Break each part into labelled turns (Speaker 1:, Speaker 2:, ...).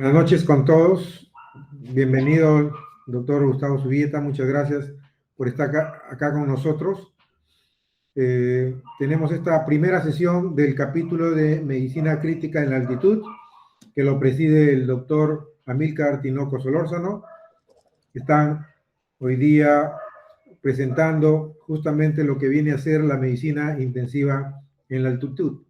Speaker 1: Buenas noches con todos. Bienvenido, doctor Gustavo Zubieta. Muchas gracias por estar acá con nosotros. Tenemos esta primera sesión del capítulo de Medicina Crítica en la Altitud, que lo preside el doctor Amílcar Tinoco Solórzano. Están hoy día presentando justamente lo que viene a ser la medicina intensiva en la altitud.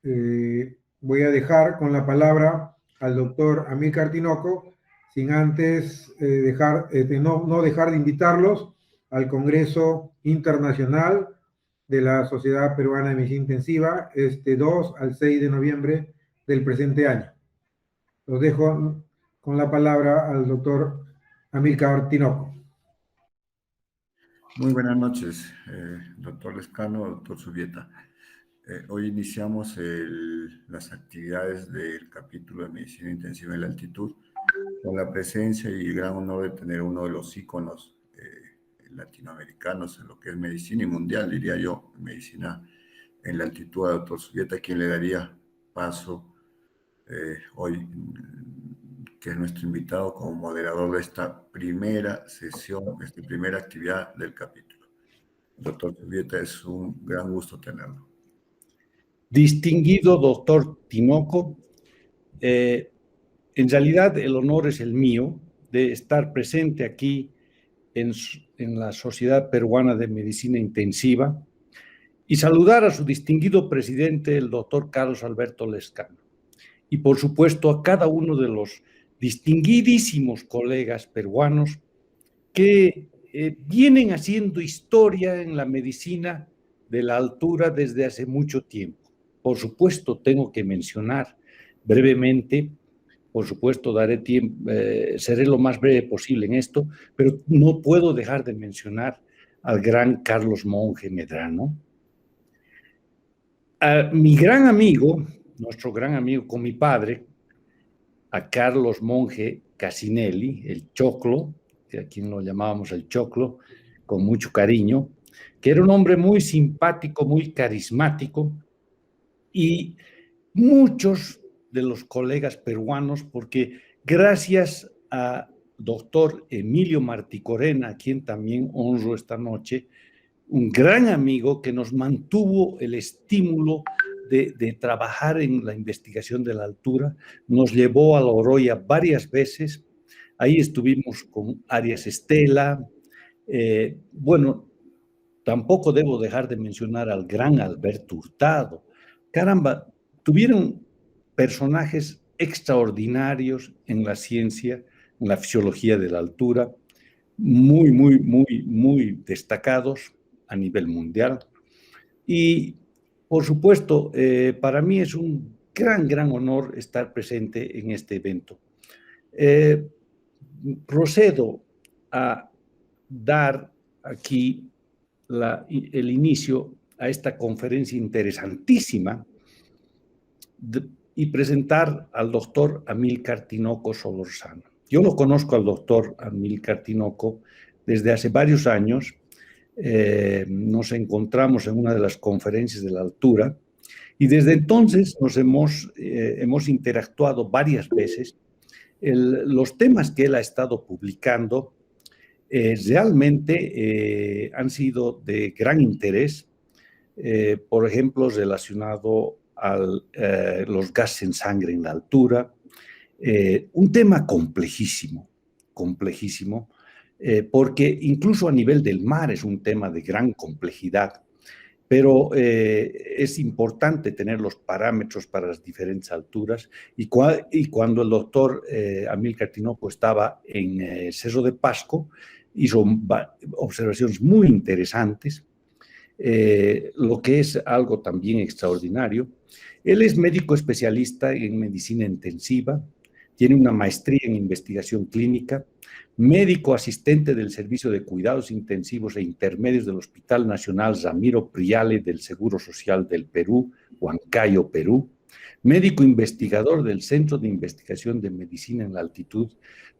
Speaker 1: Voy a dejar con la palabra al doctor Amílcar Tinoco, sin antes no dejar de invitarlos al Congreso Internacional de la Sociedad Peruana de Medicina Intensiva, 2 al 6 de noviembre del presente año. Los dejo con la palabra al doctor Amílcar Tinoco.
Speaker 2: Muy buenas noches, doctor Lescano, doctor Zubieta. Hoy iniciamos las actividades del capítulo de Medicina Intensiva en la Altitud con la presencia y el gran honor de tener uno de los íconos latinoamericanos en lo que es medicina y mundial, diría yo, medicina en la altitud, al doctor Zubieta, a quien le daría paso hoy, que es nuestro invitado como moderador de esta primera sesión, esta primera actividad del capítulo. Doctor Zubieta, es un gran gusto tenerlo.
Speaker 3: Distinguido doctor Tinoco, en realidad el honor es el mío de estar presente aquí en la Sociedad Peruana de Medicina Intensiva y saludar a su distinguido presidente, el doctor Carlos Alberto Lescano, y por supuesto a cada uno de los distinguidísimos colegas peruanos que vienen haciendo historia en la medicina de la altura desde hace mucho tiempo. Por supuesto, tengo que mencionar brevemente, por supuesto, daré tiempo, seré lo más breve posible en esto, pero no puedo dejar de mencionar al gran Carlos Monge Medrano. A mi gran amigo, nuestro gran amigo con mi padre, a Carlos Monge Casinelli, el Choclo, a quien lo llamábamos el Choclo, con mucho cariño, que era un hombre muy simpático, muy carismático, y muchos de los colegas peruanos, porque gracias a doctor Emilio Marticorena, a quien también honro esta noche, un gran amigo que nos mantuvo el estímulo de trabajar en la investigación de la altura, nos llevó a La Oroya varias veces. Ahí estuvimos con Arias Estela. Bueno, tampoco debo dejar de mencionar al gran Alberto Hurtado. Caramba, tuvieron personajes extraordinarios en la ciencia, en la fisiología de la altura, muy destacados a nivel mundial. Y, por supuesto, para mí es un gran honor estar presente en este evento. Procedo a dar aquí el inicio a esta conferencia interesantísima y presentar al doctor Amílcar Tinoco Solórzano. Yo lo conozco al doctor Amílcar Tinoco desde hace varios años. Nos encontramos en una de las conferencias de la altura y desde entonces nos hemos interactuado varias veces. Los temas que él ha estado publicando realmente han sido de gran interés, por ejemplo, relacionado a los gases en sangre en la altura, un tema complejísimo, porque incluso a nivel del mar es un tema de gran complejidad, pero es importante tener los parámetros para las diferentes alturas y cuando el doctor Amílcar Tinoco estaba en Cerro de Pasco, hizo observaciones muy interesantes, lo que es algo también extraordinario. Él es médico especialista en medicina intensiva, tiene una maestría en investigación clínica, médico asistente del Servicio de Cuidados Intensivos e Intermedios del Hospital Nacional Ramiro Priale del Seguro Social del Perú, Huancayo, Perú, médico investigador del Centro de Investigación de Medicina en la Altitud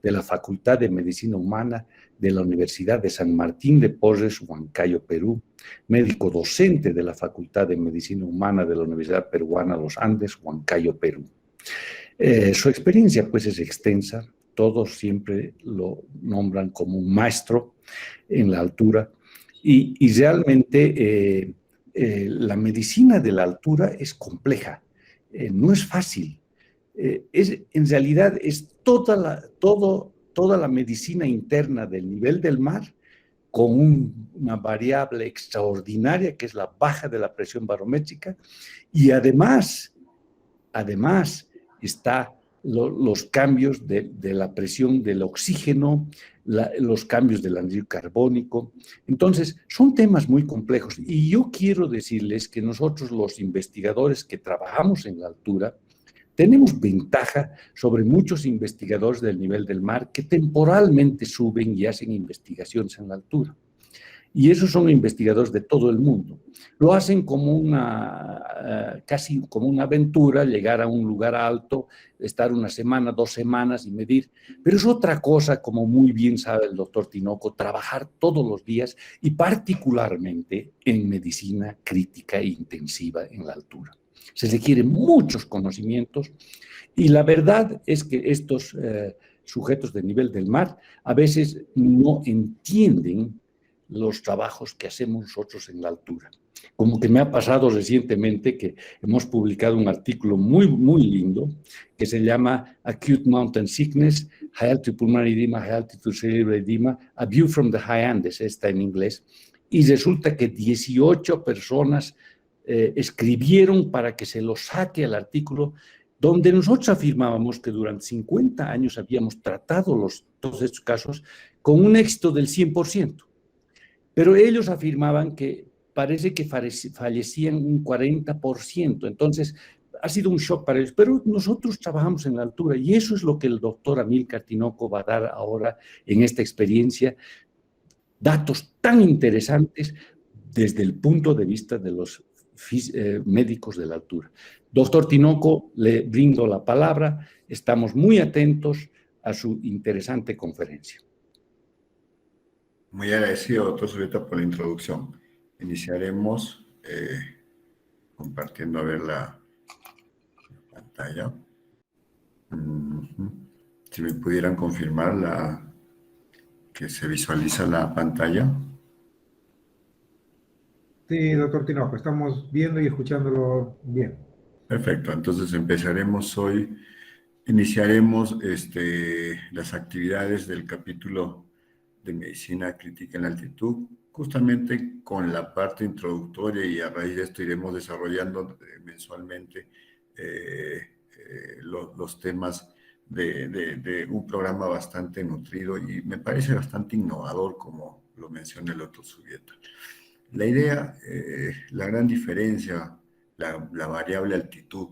Speaker 3: de la Facultad de Medicina Humana de la Universidad de San Martín de Porres, Huancayo, Perú, médico docente de la Facultad de Medicina Humana de la Universidad Peruana Los Andes, Huancayo, Perú. Su experiencia pues es extensa, todos siempre lo nombran como un maestro en la altura y realmente la medicina de la altura es compleja, no es fácil. En realidad es toda la medicina interna del nivel del mar con una variable extraordinaria que es la baja de la presión barométrica y además está los cambios de la presión del oxígeno, los cambios del anhídrido carbónico. Entonces, son temas muy complejos y yo quiero decirles que nosotros los investigadores que trabajamos en la altura tenemos ventaja sobre muchos investigadores del nivel del mar que temporalmente suben y hacen investigaciones en la altura. Y esos son investigadores de todo el mundo. Lo hacen como casi como una aventura, llegar a un lugar alto, estar una semana, 2 semanas y medir. Pero es otra cosa, como muy bien sabe el doctor Tinoco, trabajar todos los días y particularmente en medicina crítica e intensiva en la altura. Se requieren muchos conocimientos y la verdad es que estos sujetos de nivel del mar a veces no entienden los trabajos que hacemos nosotros en la altura. Como que me ha pasado recientemente que hemos publicado un artículo muy, muy lindo que se llama Acute Mountain Sickness, High Altitude Pulmonary Edema, High Altitude Cerebral Edema, A View from the High Andes, está en inglés, y resulta que 18 personas escribieron para que se lo saque el artículo donde nosotros afirmábamos que durante 50 años habíamos tratado todos estos casos con un éxito del 100%. Pero ellos afirmaban que parece que fallecían un 40%, entonces ha sido un shock para ellos, pero nosotros trabajamos en la altura y eso es lo que el doctor Amílcar Tinoco va a dar ahora en esta experiencia, datos tan interesantes desde el punto de vista de los médicos de la altura. Doctor Tinoco, le brindo la palabra, estamos muy atentos a su interesante conferencia.
Speaker 2: Muy agradecido, doctor Zubieta, por la introducción. Iniciaremos compartiendo a ver la pantalla. Si me pudieran confirmar que se visualiza la pantalla.
Speaker 1: Sí, doctor Tinoco, estamos viendo y escuchándolo bien.
Speaker 2: Perfecto, entonces empezaremos hoy. Iniciaremos las actividades del capítulo de Medicina Crítica en la Altitud, justamente con la parte introductoria, y a raíz de esto iremos desarrollando mensualmente los temas de un programa bastante nutrido y me parece bastante innovador, como lo menciona el doctor Zubieta. La idea, la gran diferencia, la variable altitud,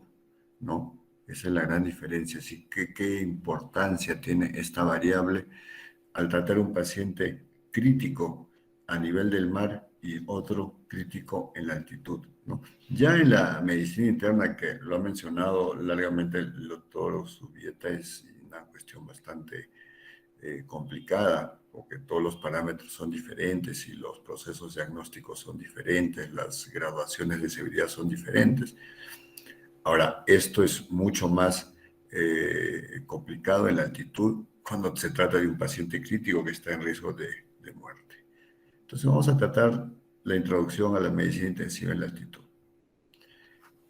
Speaker 2: ¿no? Esa es la gran diferencia. Así que, ¿qué importancia tiene esta variable al tratar un paciente crítico a nivel del mar y otro crítico en la altitud, ¿no? Ya en la medicina interna, que lo ha mencionado largamente el doctor Zubieta, es una cuestión bastante complicada, porque todos los parámetros son diferentes y los procesos diagnósticos son diferentes, las graduaciones de severidad son diferentes. Ahora, esto es mucho más complicado en la altitud cuando se trata de un paciente crítico que está en riesgo de muerte. Entonces vamos a tratar la introducción a la medicina intensiva en la altitud.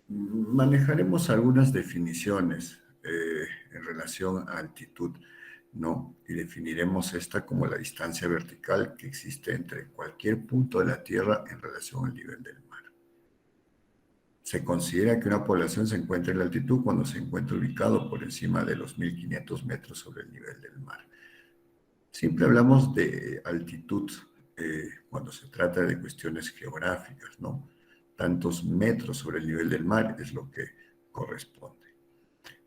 Speaker 2: Manejaremos algunas definiciones en relación a altitud, ¿no? Y definiremos esta como la distancia vertical que existe entre cualquier punto de la Tierra en relación al nivel del mar. Se considera que una población se encuentra en la altitud cuando se encuentra ubicado por encima de los 1500 metros sobre el nivel del mar. Siempre hablamos de altitud cuando se trata de cuestiones geográficas, ¿no? Tantos metros sobre el nivel del mar es lo que corresponde.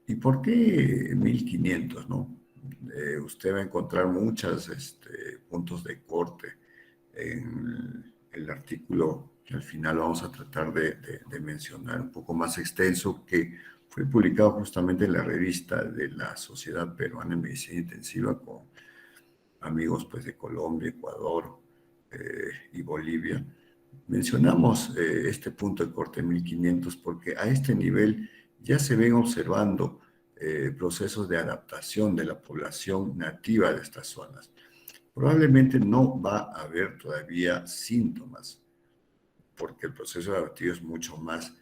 Speaker 2: ¿Y por qué 1500, no? Usted va a encontrar muchos puntos de corte en el artículo que al final vamos a tratar de mencionar, un poco más extenso, que fue publicado justamente en la revista de la Sociedad Peruana de Medicina Intensiva con amigos pues, de Colombia, Ecuador y Bolivia. Mencionamos este punto de corte 1500 porque a este nivel ya se ven observando procesos de adaptación de la población nativa de estas zonas. Probablemente no va a haber todavía síntomas, porque el proceso adaptativo es mucho más,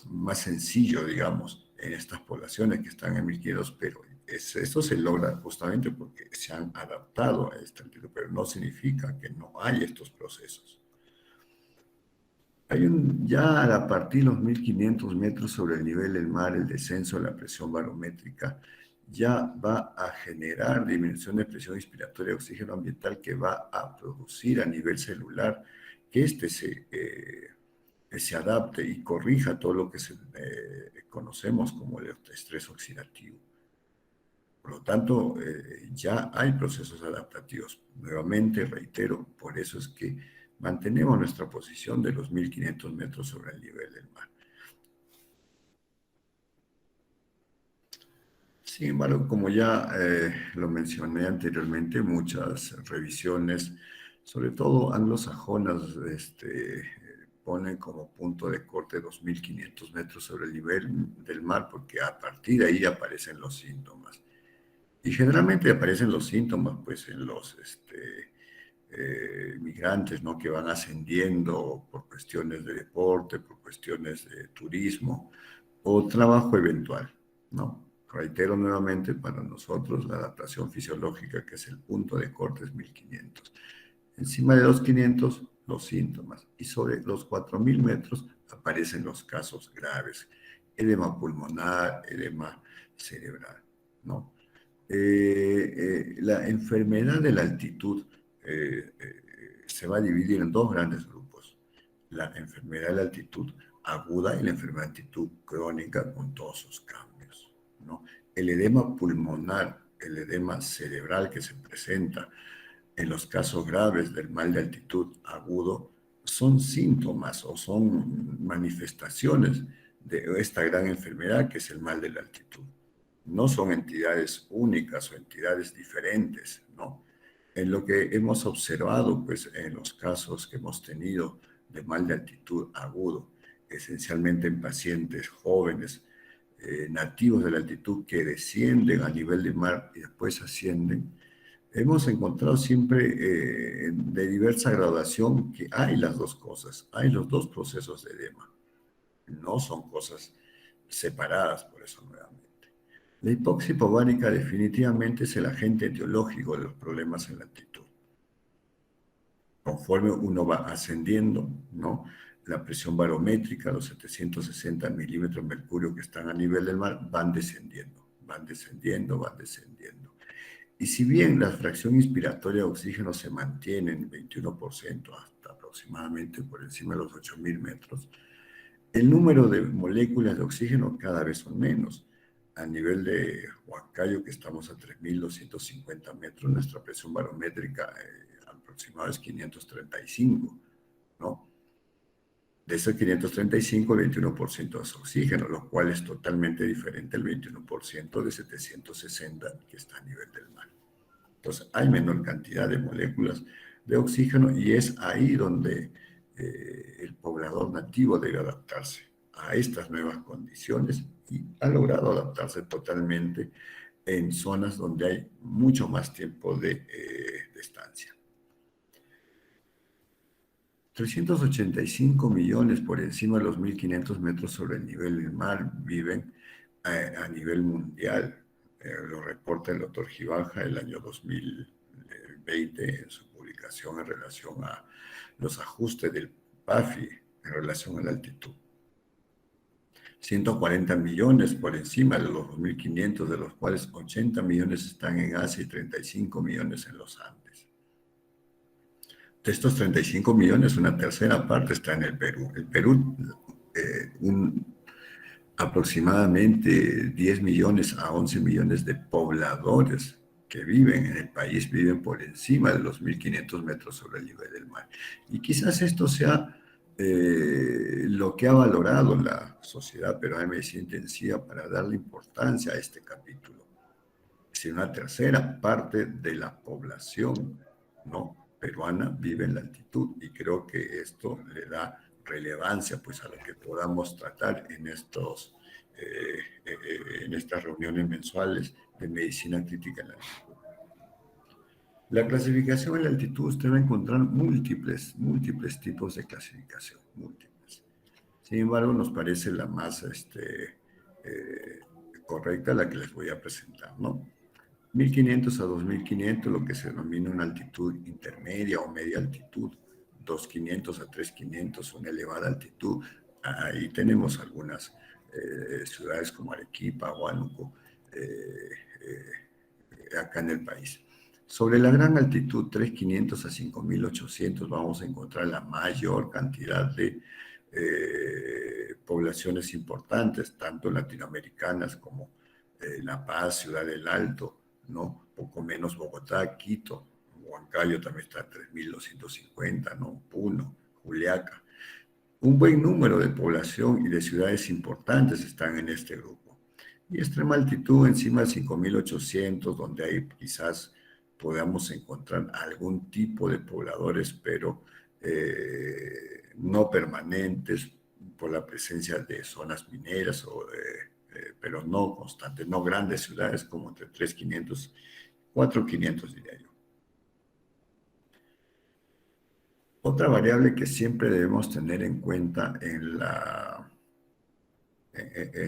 Speaker 2: más sencillo, digamos, en estas poblaciones que están en 1500, pero esto se logra justamente porque se han adaptado a esta altitud, pero no significa que no hay estos procesos. Ya a partir de los 1500 metros sobre el nivel del mar, el descenso de la presión barométrica ya va a generar disminución de presión inspiratoria de oxígeno ambiental que va a producir a nivel celular que se adapte y corrija todo lo que conocemos como el estrés oxidativo. Por lo tanto, ya hay procesos adaptativos. Nuevamente, reitero, por eso es que mantenemos nuestra posición de los 1500 metros sobre el nivel del mar. Sin embargo, como ya lo mencioné anteriormente, muchas revisiones, sobre todo anglosajonas, ponen como punto de corte 2.500 metros sobre el nivel del mar, porque a partir de ahí aparecen los síntomas. Y generalmente aparecen los síntomas pues, en los migrantes, ¿no? Que van ascendiendo por cuestiones de deporte, por cuestiones de turismo o trabajo eventual, ¿no? Reitero nuevamente, para nosotros la adaptación fisiológica, que es el punto de corte, es 1500. Encima de los 500, los síntomas. Y sobre los 4000 metros aparecen los casos graves. Edema pulmonar, edema cerebral, ¿no? La enfermedad de la altitud se va a dividir en dos grandes grupos. La enfermedad de la altitud aguda y la enfermedad de altitud crónica con todos sus cambios, ¿no? El edema pulmonar, el edema cerebral que se presenta en los casos graves del mal de altitud agudo son síntomas o son manifestaciones de esta gran enfermedad que es el mal de la altitud. No son entidades únicas o entidades diferentes, ¿no? En lo que hemos observado, pues, en los casos que hemos tenido de mal de altitud agudo, esencialmente en pacientes jóvenes, nativos de la altitud que descienden a nivel del mar y después ascienden, hemos encontrado siempre de diversa graduación que hay las dos cosas, hay los dos procesos de edema. No son cosas separadas, por eso nuevamente. La hipoxia hipobaríca definitivamente es el agente etiológico de los problemas en la altitud. Conforme uno va ascendiendo, ¿no? La presión barométrica, los 760 milímetros de mercurio que están a nivel del mar, van descendiendo, van descendiendo, van descendiendo. Y si bien la fracción inspiratoria de oxígeno se mantiene en 21% hasta aproximadamente por encima de los 8000 metros, el número de moléculas de oxígeno cada vez son menos. A nivel de Huancayo, que estamos a 3.250 metros, nuestra presión barométrica aproximada es 535, ¿no? De ese 535, el 21% es oxígeno, lo cual es totalmente diferente al 21% de 760 que está a nivel del mar. Entonces, hay menor cantidad de moléculas de oxígeno y es ahí donde el poblador nativo debe adaptarse a estas nuevas condiciones y ha logrado adaptarse totalmente en zonas donde hay mucho más tiempo de estancia. 385 millones por encima de los 1500 metros sobre el nivel del mar viven a nivel mundial. Lo reporta el doctor Gibanja el año 2020 en su publicación en relación a los ajustes del PAFI en relación a la altitud. 140 millones por encima de los 2.500, de los cuales 80 millones están en Asia y 35 millones en los Andes. De estos 35 millones, una tercera parte está en el Perú. El Perú, aproximadamente 10 millones a 11 millones de pobladores que viven en el país, viven por encima de los 1.500 metros sobre el nivel del mar. Y quizás esto sea lo que ha valorado la Sociedad Peruana de Medicina Intensiva para darle importancia a este capítulo. Si una tercera parte de la población no peruana vive en la altitud, y creo que esto le da relevancia pues a lo que podamos tratar en estos en estas reuniones mensuales de medicina crítica en la altitud. La clasificación en la altitud, usted va a encontrar múltiples tipos de clasificación, múltiples. Sin embargo, nos parece la más correcta la que les voy a presentar, ¿no? 1500 a 2500, lo que se denomina una altitud intermedia o media altitud. 2500 a 3500, una elevada altitud. Ahí tenemos algunas ciudades como Arequipa, Huánuco, acá en el país. Sobre la gran altitud, 3500 a 5800, vamos a encontrar la mayor cantidad de poblaciones importantes, tanto latinoamericanas como La Paz, Ciudad del Alto, ¿no? Poco menos Bogotá, Quito, Huancayo también está a 3250, ¿no? Puno, Juliaca. Un buen número de población y de ciudades importantes están en este grupo. Y extrema altitud, encima de 5800, donde ahí quizás podamos encontrar algún tipo de pobladores, pero no permanentes por la presencia de zonas mineras, pero no constantes, no grandes ciudades como entre 3.500, 4.500 diría yo. Otra variable que siempre debemos tener en cuenta en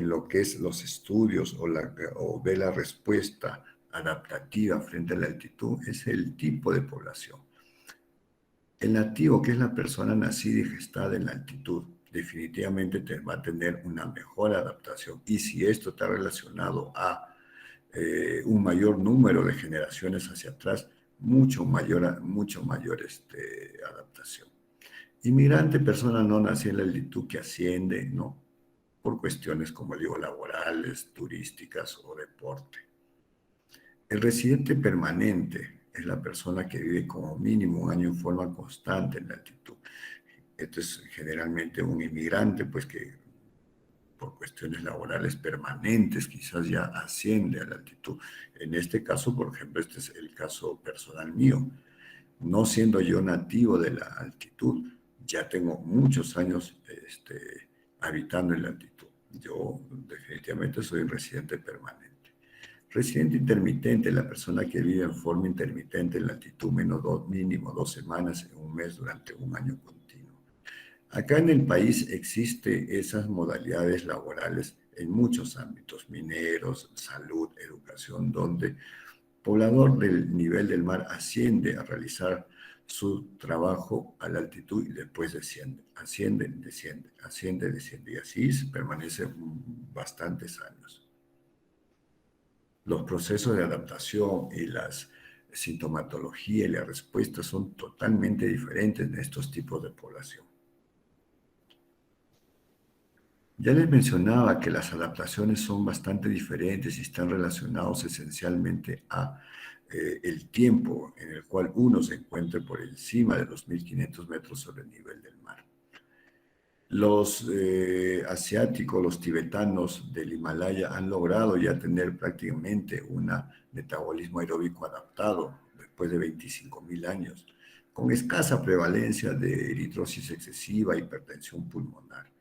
Speaker 2: lo que es los estudios o de la respuesta adaptativa frente a la altitud es el tipo de población. El nativo, que es la persona nacida y gestada en la altitud, definitivamente va a tener una mejor adaptación. Y si esto está relacionado a un mayor número de generaciones hacia atrás, mucho mayor adaptación. Inmigrante, persona no nacida en la altitud que asciende, ¿no? Por cuestiones, como digo, laborales, turísticas o deporte. El residente permanente es la persona que vive como mínimo un año en forma constante en la altitud. Esto es generalmente un inmigrante, pues que por cuestiones laborales permanentes quizás ya asciende a la altitud. En este caso, por ejemplo, este es el caso personal mío. No siendo yo nativo de la altitud, ya tengo muchos años habitando en la altitud. Yo definitivamente soy un residente permanente. Residente intermitente, la persona que vive en forma intermitente en la altitud mínimo 2 semanas en un mes durante un año continuo. Acá en el país existen esas modalidades laborales en muchos ámbitos, mineros, salud, educación, donde poblador del nivel del mar asciende a realizar su trabajo a la altitud y después desciende, asciende, desciende, asciende, desciende, y así permanece bastantes años. Los procesos de adaptación y las sintomatología y la respuesta son totalmente diferentes en estos tipos de población. Ya les mencionaba que las adaptaciones son bastante diferentes y están relacionados esencialmente a el tiempo en el cual uno se encuentre por encima de los 1.500 metros sobre el nivel del mar. Los asiáticos, los tibetanos del Himalaya han logrado ya tener prácticamente un metabolismo aeróbico adaptado después de 25.000 años, con escasa prevalencia de eritrosis excesiva, hipertensión pulmonar.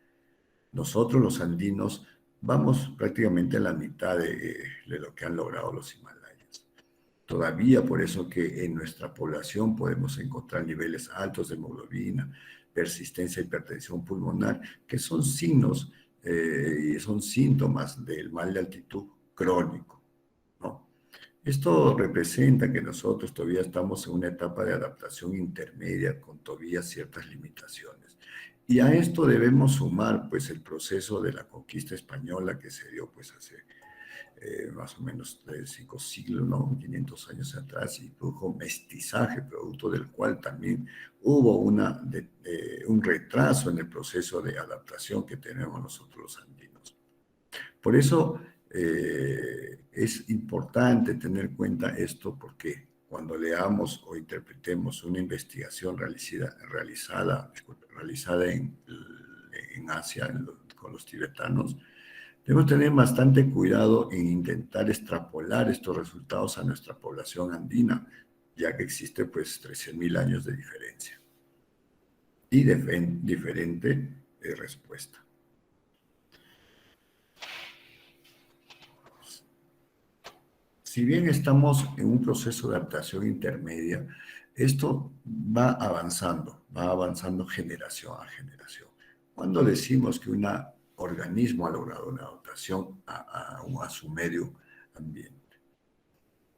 Speaker 2: Nosotros los andinos vamos prácticamente a la mitad de lo que han logrado los himalayas. Todavía por eso que en nuestra población podemos encontrar niveles altos de hemoglobina, persistencia de hipertensión pulmonar, que son signos y son síntomas del mal de altitud crónico, ¿no? Esto representa que nosotros todavía estamos en una etapa de adaptación intermedia con todavía ciertas limitaciones. Y a esto debemos sumar pues el proceso de la conquista española que se dio pues hace más o menos 5 siglos, ¿no? 500 años atrás, y produjo mestizaje, producto del cual también hubo un retraso en el proceso de adaptación que tenemos nosotros los andinos. Por eso es importante tener en cuenta esto, porque cuando leamos o interpretemos una investigación realizada en Asia con los tibetanos, debemos tener bastante cuidado en intentar extrapolar estos resultados a nuestra población andina, ya que existe pues 13.000 años de diferencia y diferente respuesta. si bien estamos en un proceso de adaptación intermedia, esto va avanzando generación a generación. Cuando decimos que un organismo ha logrado una adaptación a su medio ambiente,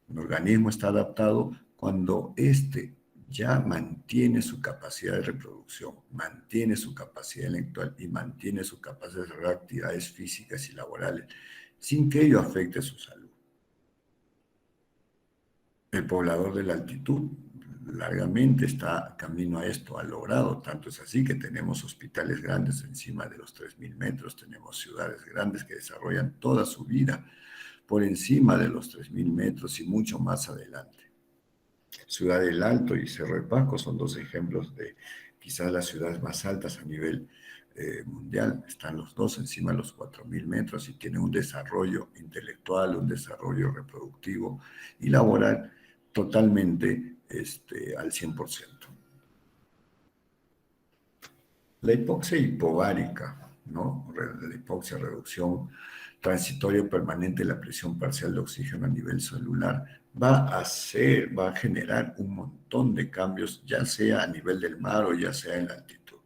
Speaker 2: un organismo está adaptado cuando éste ya mantiene su capacidad de reproducción, mantiene su capacidad intelectual y mantiene su capacidad de desarrollar actividades físicas y laborales, sin que ello afecte su salud. El poblador de la altitud largamente está camino a esto, ha logrado, tanto es así que tenemos hospitales grandes encima de los 3.000 metros, tenemos ciudades grandes que desarrollan toda su vida por encima de los 3.000 metros y mucho más adelante. Ciudad del Alto y Cerro de Pasco son dos ejemplos de quizás las ciudades más altas a nivel mundial. Están los dos encima de los 4.000 metros y tienen un desarrollo intelectual, un desarrollo reproductivo y laboral totalmente al 100%. La hipoxia hipovárica, ¿no? La hipoxia, reducción transitoria permanente de la presión parcial de oxígeno a nivel celular, va a generar un montón de cambios, ya sea a nivel del mar o ya sea en la altitud.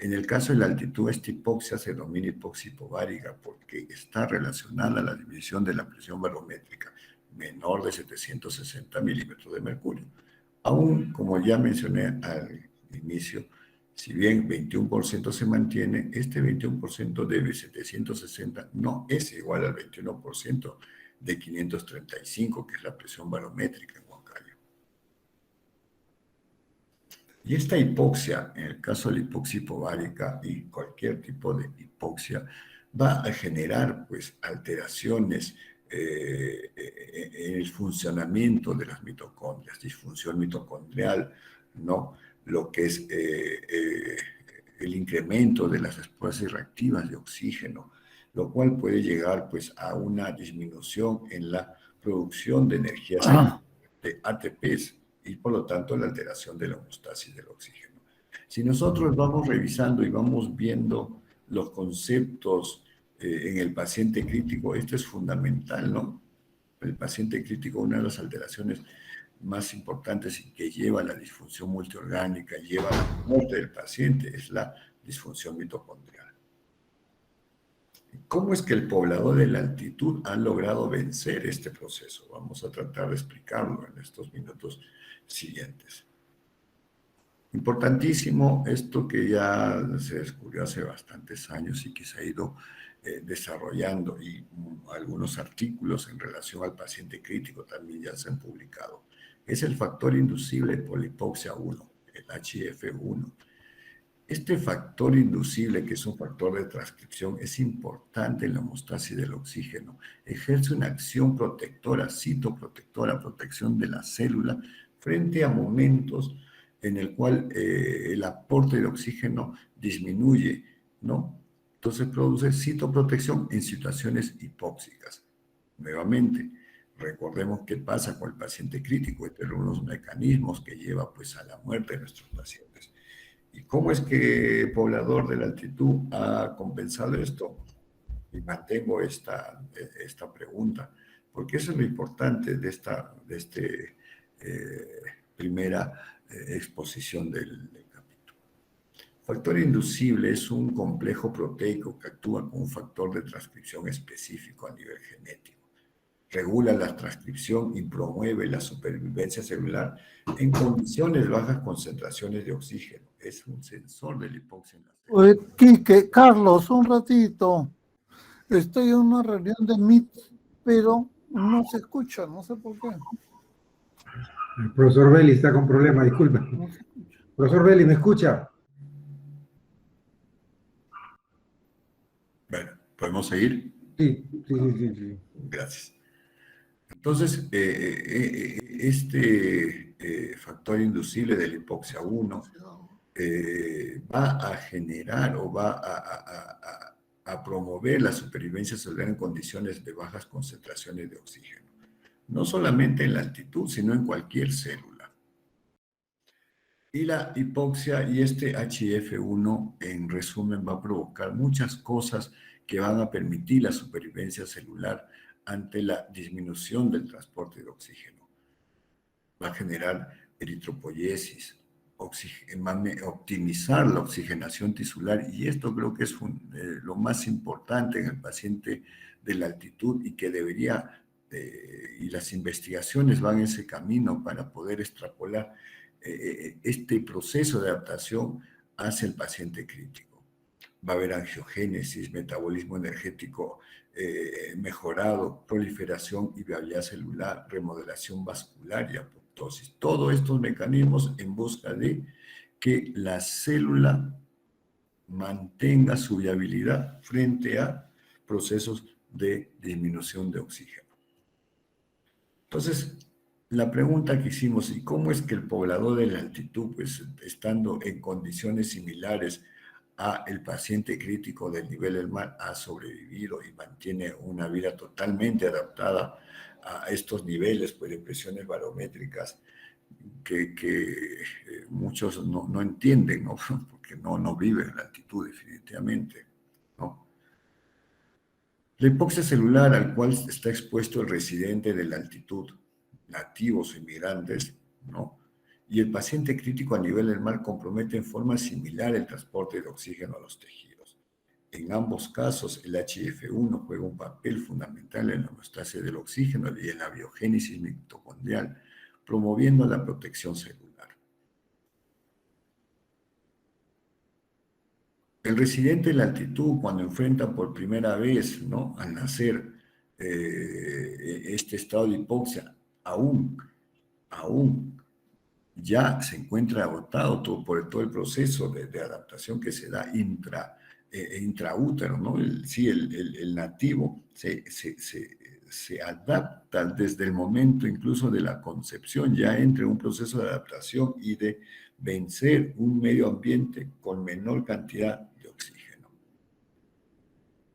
Speaker 2: En el caso de la altitud, esta hipoxia se denomina hipoxia hipovárica porque está relacionada a la disminución de la presión barométrica menor de 760 milímetros de mercurio. Aún, como ya mencioné al inicio, si bien 21% se mantiene, este 21% de 760 no es igual al 21% de 535, que es la presión barométrica en Huancayo. Y esta hipoxia, en el caso de la hipoxia hipovárica y cualquier tipo de hipoxia, va a generar pues alteraciones en el funcionamiento de las mitocondrias, disfunción mitocondrial, ¿no? Lo que es el incremento de las esposas reactivas de oxígeno, lo cual puede llegar pues a una disminución en la producción de energía de ATPs y por lo tanto la alteración de la homeostasis del oxígeno. Si nosotros vamos revisando y vamos viendo los conceptos en el paciente crítico, esto es fundamental, ¿no? El paciente crítico, una de las alteraciones más importantes y que lleva a la disfunción multiorgánica, lleva a la muerte del paciente, es la disfunción mitocondrial. ¿Cómo es que el poblador de la altitud ha logrado vencer este proceso? Vamos a tratar de explicarlo en estos minutos siguientes. Importantísimo esto que ya se descubrió hace bastantes años y que se ha ido desarrollando y algunos artículos en relación al paciente crítico también ya se han publicado. Es el factor inducible por la hipoxia 1, el HIF1. Este factor inducible, que es un factor de transcripción, es importante en la homeostasis del oxígeno. Ejerce una acción protectora, citoprotectora, protección de la célula frente a momentos en el cual el aporte de oxígeno disminuye, ¿no? Entonces produce citoprotección en situaciones hipóxicas. Nuevamente, recordemos qué pasa con el paciente crítico. Estos son unos mecanismos que lleva pues a la muerte de nuestros pacientes. ¿Y cómo es que el poblador de la altitud ha compensado esto? Y mantengo esta pregunta, porque eso es lo importante de esta primera exposición del capítulo. Factor inducible es un complejo proteico que actúa con un factor de transcripción específico a nivel genético. Regula la transcripción y promueve la supervivencia celular en condiciones de bajas concentraciones de oxígeno. Es un sensor de la hipoxia en la célula.
Speaker 4: Quique, Carlos, un ratito. Estoy en una reunión de Meet, pero no se escucha, no sé por qué.
Speaker 1: El profesor Belli está con problemas, disculpe.
Speaker 4: No se escucha.
Speaker 1: Profesor Belli, ¿me escucha?
Speaker 2: Bueno, ¿podemos seguir?
Speaker 1: Sí.
Speaker 2: Gracias. Entonces, este factor inducible de la hipoxia 1 va a generar o va a promover la supervivencia celular en condiciones de bajas concentraciones de oxígeno. No solamente en la altitud, sino en cualquier célula. Y la hipoxia y este HIF1, en resumen, va a provocar muchas cosas que van a permitir la supervivencia celular ante la disminución del transporte de oxígeno. Va a generar eritropoyesis, optimizar la oxigenación tisular, y esto creo que es lo más importante en el paciente de la altitud y que debería, y las investigaciones van en ese camino para poder extrapolar este proceso de adaptación hacia el paciente crítico. Va a haber angiogénesis, metabolismo energético mejorado, proliferación y viabilidad celular, remodelación vascular y apoptosis. Todos estos mecanismos en busca de que la célula mantenga su viabilidad frente a procesos de disminución de oxígeno. Entonces, la pregunta que hicimos, ¿y cómo es que el poblador de la altitud, pues estando en condiciones similares a el paciente crítico del nivel del mar, ha sobrevivido y mantiene una vida totalmente adaptada a estos niveles pues, de presiones barométricas que muchos no entienden, ¿no? Porque no viven en la altitud definitivamente, ¿no? La hipoxia celular al cual está expuesto el residente de la altitud, nativos o inmigrantes, ¿no? Y el paciente crítico a nivel del mar compromete en forma similar el transporte de oxígeno a los tejidos. En ambos casos, el HIF-1 juega un papel fundamental en la homeostasis del oxígeno y en la biogénesis mitocondrial, promoviendo la protección celular. El residente de la altitud, cuando enfrenta por primera vez, ¿no?, al nacer este estado de hipoxia, aún ya se encuentra agotado por todo el proceso de adaptación que se da intraútero, ¿no? El nativo se adapta desde el momento incluso de la concepción, ya entra en un proceso de adaptación y de vencer un medio ambiente con menor cantidad de oxígeno.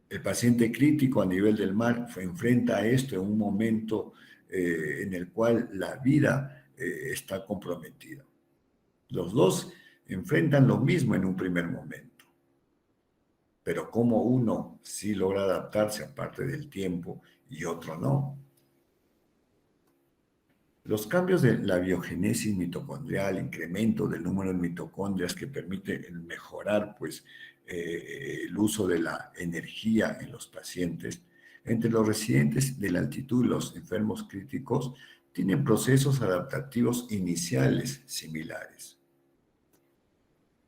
Speaker 2: El paciente crítico a nivel del mar enfrenta a esto en un momento en el cual la vida está comprometida. Los dos enfrentan lo mismo en un primer momento, pero como uno sí logra adaptarse a parte del tiempo y otro no. Los cambios de la biogénesis mitocondrial, incremento del número de mitocondrias que permite mejorar pues, el uso de la energía en los pacientes, entre los residentes de la altitud y los enfermos críticos, tienen procesos adaptativos iniciales similares.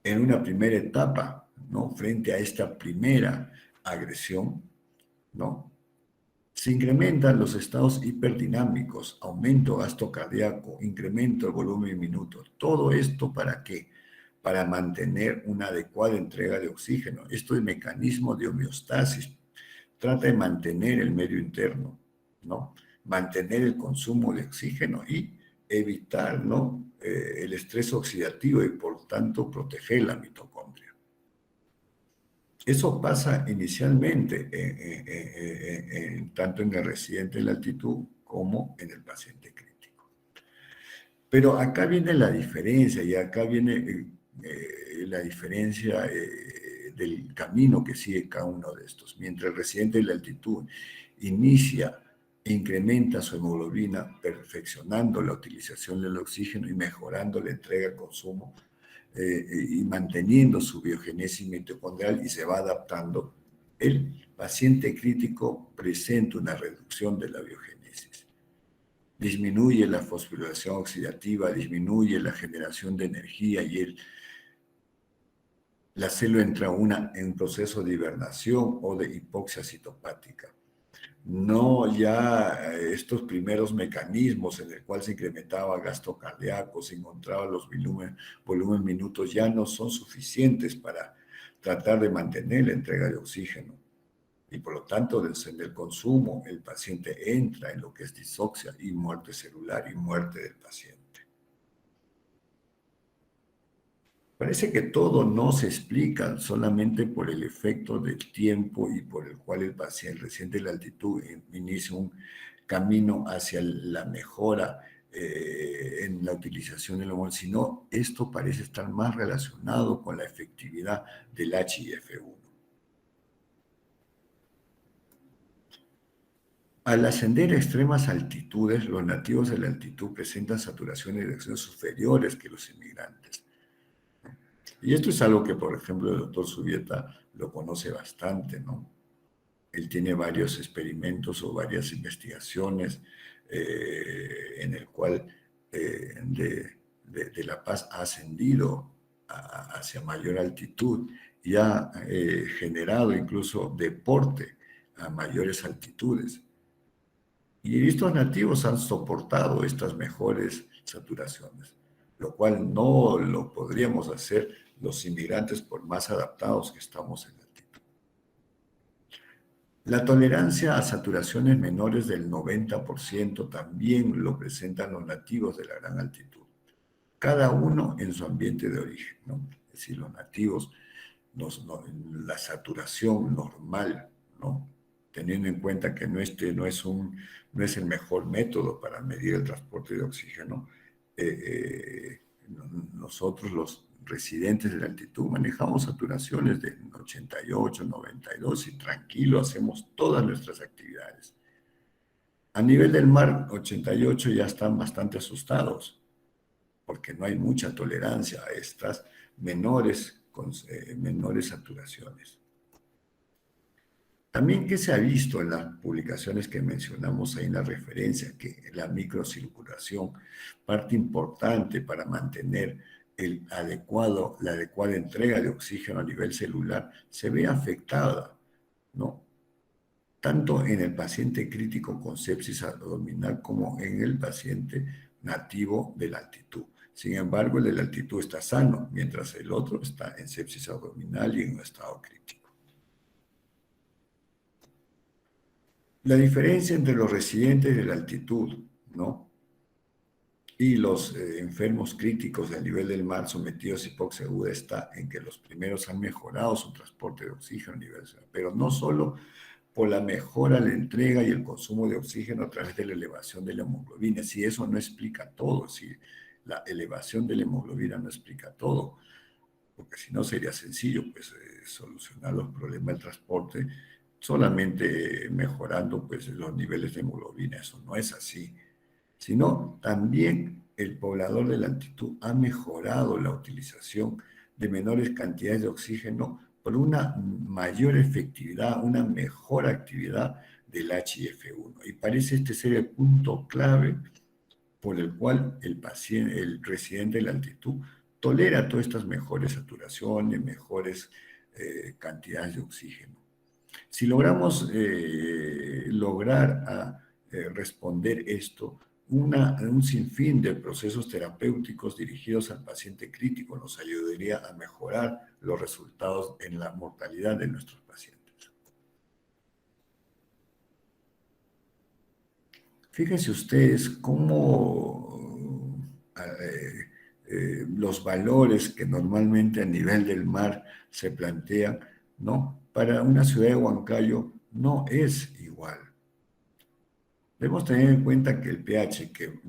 Speaker 2: En una primera etapa, ¿no?, frente a esta primera agresión, ¿no?, se incrementan los estados hiperdinámicos, aumento gasto cardíaco, incremento del volumen minuto. ¿Todo esto para qué? Para mantener una adecuada entrega de oxígeno. Esto es mecanismo de homeostasis. Trata de mantener el medio interno, ¿no?, mantener el consumo de oxígeno y evitar, ¿no?, el estrés oxidativo y por tanto proteger la mitocondria. Eso pasa inicialmente tanto en el residente de la altitud como en el paciente crítico. Pero acá viene la diferencia y acá viene la diferencia del camino que sigue cada uno de estos. Mientras el residente de la altitud inicia e incrementa su hemoglobina perfeccionando la utilización del oxígeno y mejorando la entrega al consumo, y manteniendo su biogénesis mitocondrial y se va adaptando, el paciente crítico presenta una reducción de la biogénesis. Disminuye la fosforilación oxidativa, disminuye la generación de energía y la célula entra en un proceso de hibernación o de hipoxia citopática. No ya estos primeros mecanismos en el cual se incrementaba gasto cardíaco, se encontraba los volumen minutos, ya no son suficientes para tratar de mantener la entrega de oxígeno. Y por lo tanto, desde el consumo, el paciente entra en lo que es disoxia y muerte celular y muerte del paciente. Parece que todo no se explica solamente por el efecto del tiempo y por el cual el paciente residente de la altitud inicia un camino hacia la mejora en la utilización del hormona, sino esto parece estar más relacionado con la efectividad del HIF-1. Al ascender a extremas altitudes, los nativos de la altitud presentan saturaciones y reacciones superiores que los inmigrantes. Y esto es algo que, por ejemplo, el doctor Subieta lo conoce bastante, ¿no? Él tiene varios experimentos o varias investigaciones en el cual de La Paz ha ascendido hacia mayor altitud y ha generado incluso deporte a mayores altitudes. Y estos nativos han soportado estas mejores saturaciones, lo cual no lo podríamos hacer los inmigrantes por más adaptados que estamos en altitud. La tolerancia a saturaciones menores del 90% también lo presentan los nativos de la gran altitud, cada uno en su ambiente de origen, ¿no? Es decir, los nativos, la saturación normal, ¿no? Teniendo en cuenta que no es el mejor método para medir el transporte de oxígeno, nosotros los residentes de la altitud manejamos saturaciones de 88, 92 y tranquilo hacemos todas nuestras actividades. A nivel del mar, 88 ya están bastante asustados porque no hay mucha tolerancia a estas menores saturaciones. También que se ha visto en las publicaciones que mencionamos ahí en la referencia, que la microcirculación, parte importante para mantener la adecuada entrega de oxígeno a nivel celular, se ve afectada, ¿no? Tanto en el paciente crítico con sepsis abdominal como en el paciente nativo de la altitud. Sin embargo, el de la altitud está sano, mientras el otro está en sepsis abdominal y en un estado crítico. La diferencia entre los residentes de la altitud, ¿no? Y los enfermos críticos del nivel del mar sometidos a hipoxia aguda está en que los primeros han mejorado su transporte de oxígeno a nivel celular, pero no solo por la mejora, la entrega y el consumo de oxígeno a través de la elevación de la hemoglobina. Si eso no explica todo, si la elevación de la hemoglobina no explica todo, porque si no sería sencillo pues, solucionar los problemas del transporte solamente mejorando pues, los niveles de hemoglobina. Eso no es así, sino también el poblador de la altitud ha mejorado la utilización de menores cantidades de oxígeno por una mayor efectividad, una mejor actividad del HIF1. Y parece este ser el punto clave por el cual el residente de la altitud tolera todas estas mejores saturaciones, mejores cantidades de oxígeno. Si logramos responder esto, un sinfín de procesos terapéuticos dirigidos al paciente crítico nos ayudaría a mejorar los resultados en la mortalidad de nuestros pacientes. Fíjense ustedes cómo los valores que normalmente a nivel del mar se plantean, ¿no? Para una ciudad de Huancayo no es igual. Debemos tener en cuenta que el pH que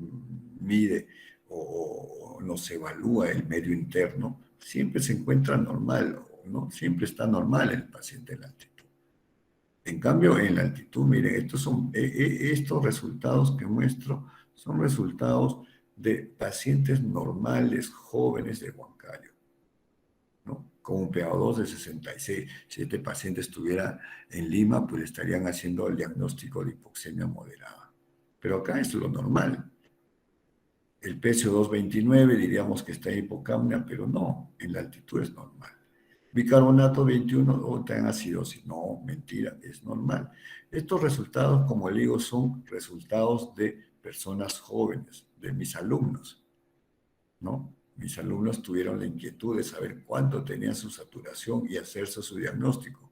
Speaker 2: mide o nos evalúa el medio interno siempre se encuentra normal, ¿no? Siempre está normal el paciente en la altitud. En cambio, en la altitud, miren, estos resultados que muestro son resultados de pacientes normales, jóvenes de Huancayo, ¿no? Con un PaO2 de 66. Si este paciente estuviera en Lima, pues estarían haciendo el diagnóstico de hipoxemia moderada. Pero acá es lo normal. El PCO2 29 diríamos que está en hipocapnia, pero no, en la altitud es normal. Bicarbonato 21 o en acidosis. No, mentira, es normal. Estos resultados, como le digo, son resultados de personas jóvenes, de mis alumnos, ¿no? Mis alumnos tuvieron la inquietud de saber cuánto tenía su saturación y hacerse su diagnóstico.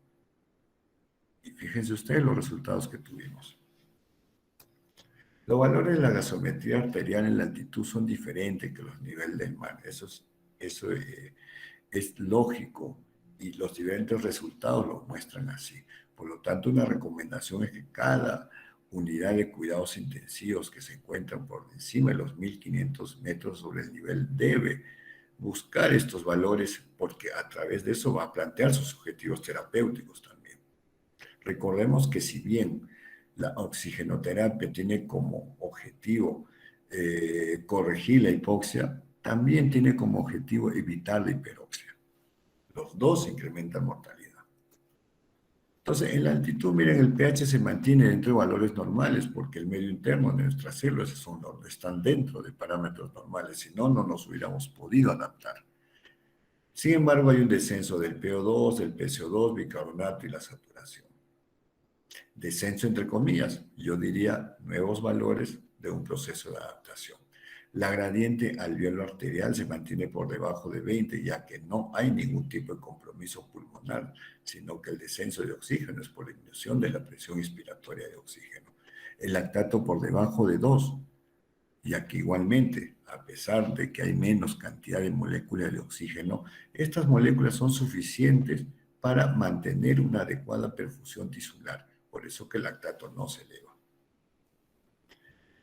Speaker 2: Y fíjense ustedes los resultados que tuvimos. Los valores de la gasometría arterial en la altitud son diferentes que los niveles del mar. Eso es lógico y los diferentes resultados lo muestran así. Por lo tanto, una recomendación es que cada unidad de cuidados intensivos que se encuentran por encima de los 1500 metros sobre el nivel debe buscar estos valores porque a través de eso va a plantear sus objetivos terapéuticos también. Recordemos que si bien la oxigenoterapia tiene como objetivo corregir la hipoxia, también tiene como objetivo evitar la hiperoxia. Los dos incrementan mortalidad. Entonces, en la altitud, miren, el pH se mantiene dentro de valores normales porque el medio interno de nuestras células están dentro de parámetros normales, si no, no nos hubiéramos podido adaptar. Sin embargo, hay un descenso del PO2, del PCO2, bicarbonato y la saturación. Descenso entre comillas, yo diría nuevos valores de un proceso de adaptación. La gradiente alveolo arterial se mantiene por debajo de 20, ya que no hay ningún tipo de compromiso pulmonar, sino que el descenso de oxígeno es por disminución de la presión inspiratoria de oxígeno. El lactato por debajo de 2, ya que igualmente, a pesar de que hay menos cantidad de moléculas de oxígeno, estas moléculas son suficientes para mantener una adecuada perfusión tisular. Por eso que el lactato no se eleva.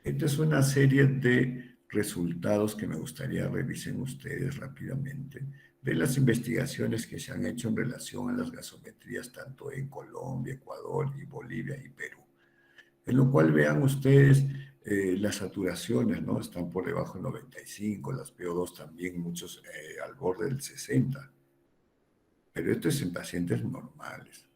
Speaker 2: Esta es una serie de resultados que me gustaría revisen ustedes rápidamente de las investigaciones que se han hecho en relación a las gasometrías tanto en Colombia, Ecuador y Bolivia y Perú. En lo cual vean ustedes las saturaciones, ¿no? Están por debajo del 95, las PO2 también, muchos al borde del 60. Pero esto es en pacientes normales.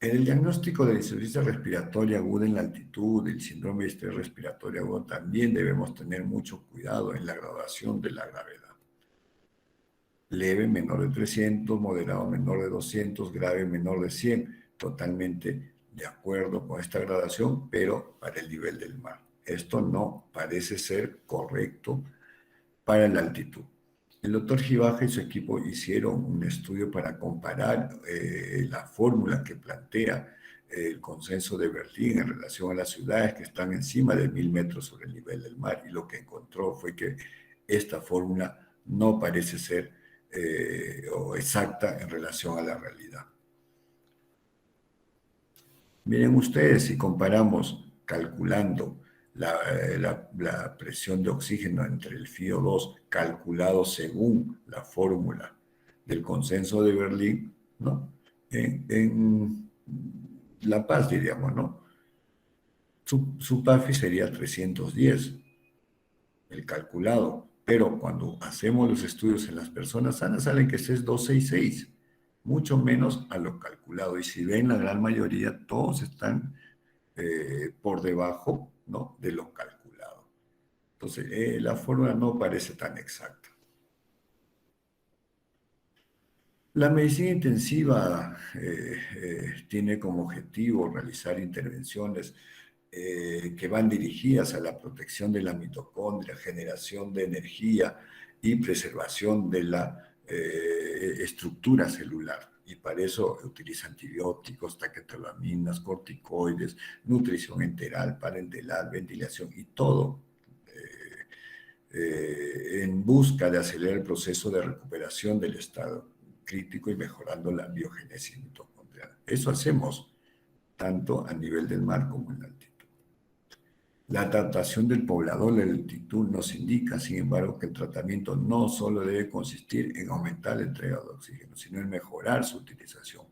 Speaker 2: En el diagnóstico de insuficiencia respiratoria aguda en la altitud, el síndrome de estrés respiratorio agudo, también debemos tener mucho cuidado en la graduación de la gravedad. Leve, menor de 300, moderado, menor de 200, grave, menor de 100. Totalmente de acuerdo con esta gradación, pero para el nivel del mar. Esto no parece ser correcto para la altitud. El doctor Gibaja y su equipo hicieron un estudio para comparar la fórmula que plantea el consenso de Berlín en relación a las ciudades que están encima de 1000 metros sobre el nivel del mar, y lo que encontró fue que esta fórmula no parece ser exacta en relación a la realidad. Miren ustedes, si comparamos calculando la presión de oxígeno entre el FiO2 calculado según la fórmula del consenso de Berlín, ¿no? En La Paz, diríamos, ¿no? Su PAFI sería 310, el calculado, pero cuando hacemos los estudios en las personas sanas salen que ese es 266, mucho menos a lo calculado. Y si ven, la gran mayoría, todos están por debajo, ¿no?, de lo calculado. Entonces, la fórmula no parece tan exacta. La medicina intensiva tiene como objetivo realizar intervenciones que van dirigidas a la protección de la mitocondria, generación de energía y preservación de la estructura celular. Y para eso utiliza antibióticos, taquetelaminas, corticoides, nutrición enteral, parenteral, ventilación y todo en busca de acelerar el proceso de recuperación del estado crítico y mejorando la biogénesis mitocondrial. Eso hacemos tanto a nivel del mar como en la altitud. La adaptación del poblador a la altitud nos indica, sin embargo, que el tratamiento no solo debe consistir en aumentar la entrega de oxígeno, sino en mejorar su utilización,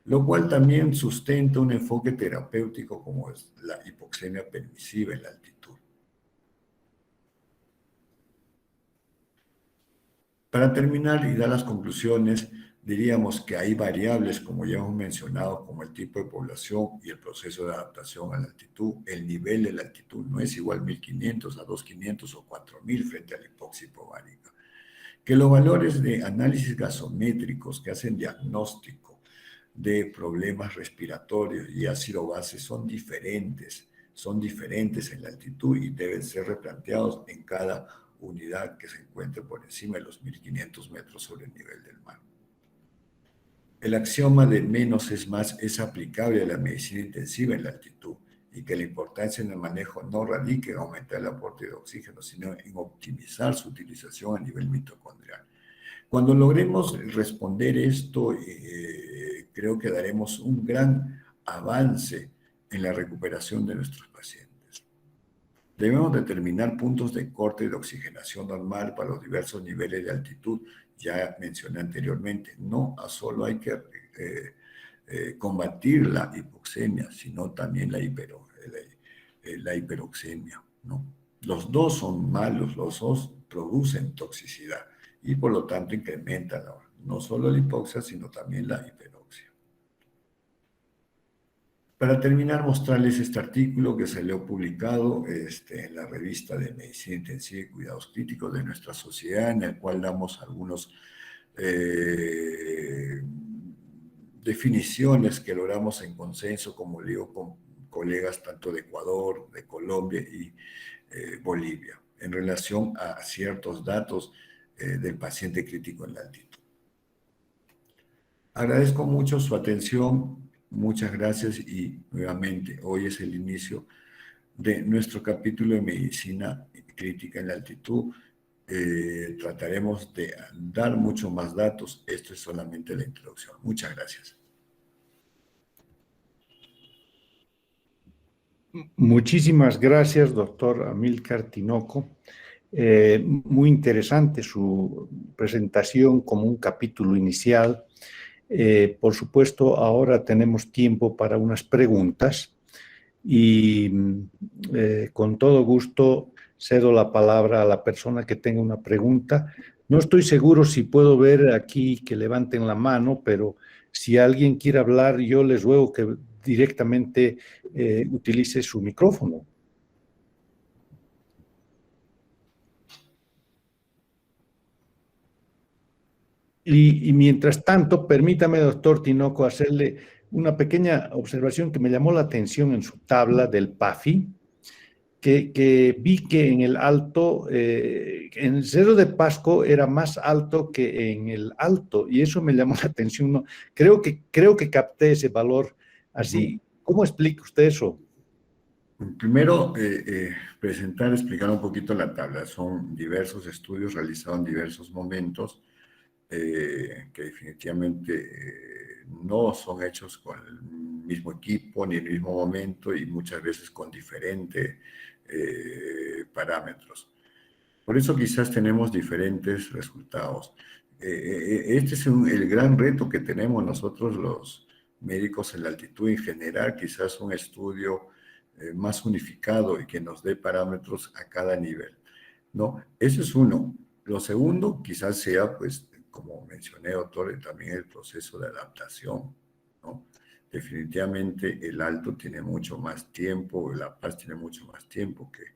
Speaker 2: lo cual también sustenta un enfoque terapéutico como es la hipoxemia permisiva en la altitud. Para terminar y dar las conclusiones, diríamos que hay variables, como ya hemos mencionado, como el tipo de población y el proceso de adaptación a la altitud. El nivel de la altitud no es igual 1500 a 2500 o 4000 frente a la hipoxia hipobaríca. Que los valores de análisis gasométricos que hacen diagnóstico de problemas respiratorios y ácido base son diferentes en la altitud y deben ser replanteados en cada unidad que se encuentre por encima de los 1500 metros sobre el nivel del mar. El axioma de menos es más es aplicable a la medicina intensiva en la altitud y que la importancia en el manejo no radica en aumentar el aporte de oxígeno, sino en optimizar su utilización a nivel mitocondrial. Cuando logremos responder esto, creo que daremos un gran avance en la recuperación de nuestros pacientes. Debemos determinar puntos de corte de oxigenación normal para los diversos niveles de altitud. Ya mencioné anteriormente, no solo hay que combatir la hipoxemia, sino también la hiperoxemia, ¿no? Los dos son malos, los dos producen toxicidad y por lo tanto incrementan no solo la hipoxia, sino también la hiperoxia. Para terminar, mostrarles este artículo que salió publicado en la revista de Medicina Intensiva y Cuidados Críticos de nuestra sociedad, en el cual damos algunos definiciones que logramos en consenso, como digo, con colegas tanto de Ecuador, de Colombia y Bolivia, en relación a ciertos datos del paciente crítico en la altitud. Agradezco mucho su atención, muchas gracias y nuevamente hoy es el inicio de nuestro capítulo de medicina crítica en la altitud. Trataremos de dar mucho más datos, esto es solamente la introducción. Muchas gracias.
Speaker 3: Muchísimas gracias, doctor Amílcar Tinoco. Muy interesante su presentación como un capítulo inicial. Por supuesto, ahora tenemos tiempo para unas preguntas y con todo gusto cedo la palabra a la persona que tenga una pregunta. No estoy seguro si puedo ver aquí que levanten la mano, pero si alguien quiere hablar, yo les ruego que directamente utilice su micrófono. Y mientras tanto, permítame, doctor Tinoco, hacerle una pequeña observación que me llamó la atención en su tabla del PAFI, que vi que en el alto, en el Cerro de Pasco era más alto que en el alto, y eso me llamó la atención. ¿No? Creo que capté ese valor así. ¿Cómo explica usted eso?
Speaker 2: Primero, explicar un poquito la tabla. Son diversos estudios realizados en diversos momentos que definitivamente no son hechos con el mismo equipo ni el mismo momento y muchas veces con diferentes parámetros. Por eso quizás tenemos diferentes resultados. Este es el gran reto que tenemos nosotros los médicos en la altitud en general, quizás un estudio más unificado y que nos dé parámetros a cada nivel, ¿no? Ese es uno. Lo segundo quizás sea, pues, como mencioné, doctor, también el proceso de adaptación, ¿no? Definitivamente el alto tiene mucho más tiempo, La Paz tiene mucho más tiempo que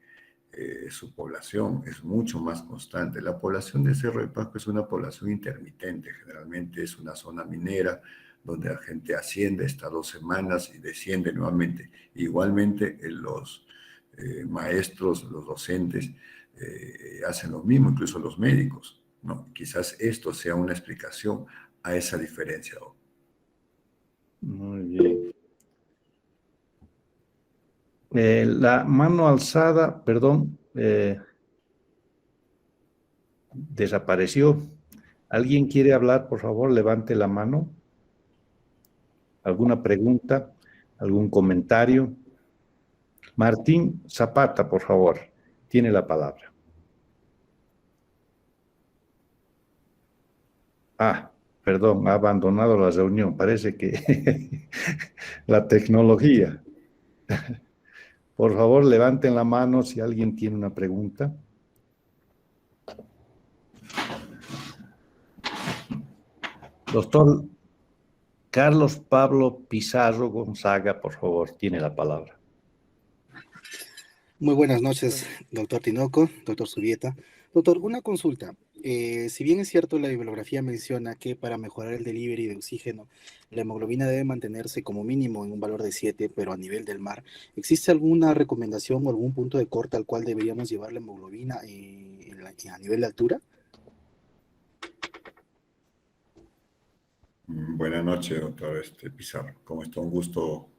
Speaker 2: su población, es mucho más constante. La población de Cerro de Pasco es una población intermitente, generalmente es una zona minera, donde la gente asciende, está 2 semanas y desciende nuevamente. Igualmente los maestros, los docentes hacen lo mismo, incluso los médicos, ¿no? Quizás esto sea una explicación a esa diferencia.
Speaker 3: Muy bien. La mano alzada, perdón, desapareció. ¿Alguien quiere hablar? Por favor, levante la mano. ¿Alguna pregunta? ¿Algún comentario? Martín Zapata, por favor, tiene la palabra. Perdón, ha abandonado la reunión. Parece que la tecnología. Por favor, levanten la mano si alguien tiene una pregunta. Doctor Carlos Pablo Pizarro Gonzaga, por favor, tiene la palabra.
Speaker 5: Muy buenas noches, doctor Tinoco, doctor Subieta. Doctor, una consulta. Si bien es cierto, la bibliografía menciona que para mejorar el delivery de oxígeno, la hemoglobina debe mantenerse como mínimo en un valor de 7, pero a nivel del mar, ¿existe alguna recomendación o algún punto de corte al cual deberíamos llevar la hemoglobina a nivel de altura?
Speaker 2: Buenas noches, doctor Pizarro. ¿Cómo está? Un gusto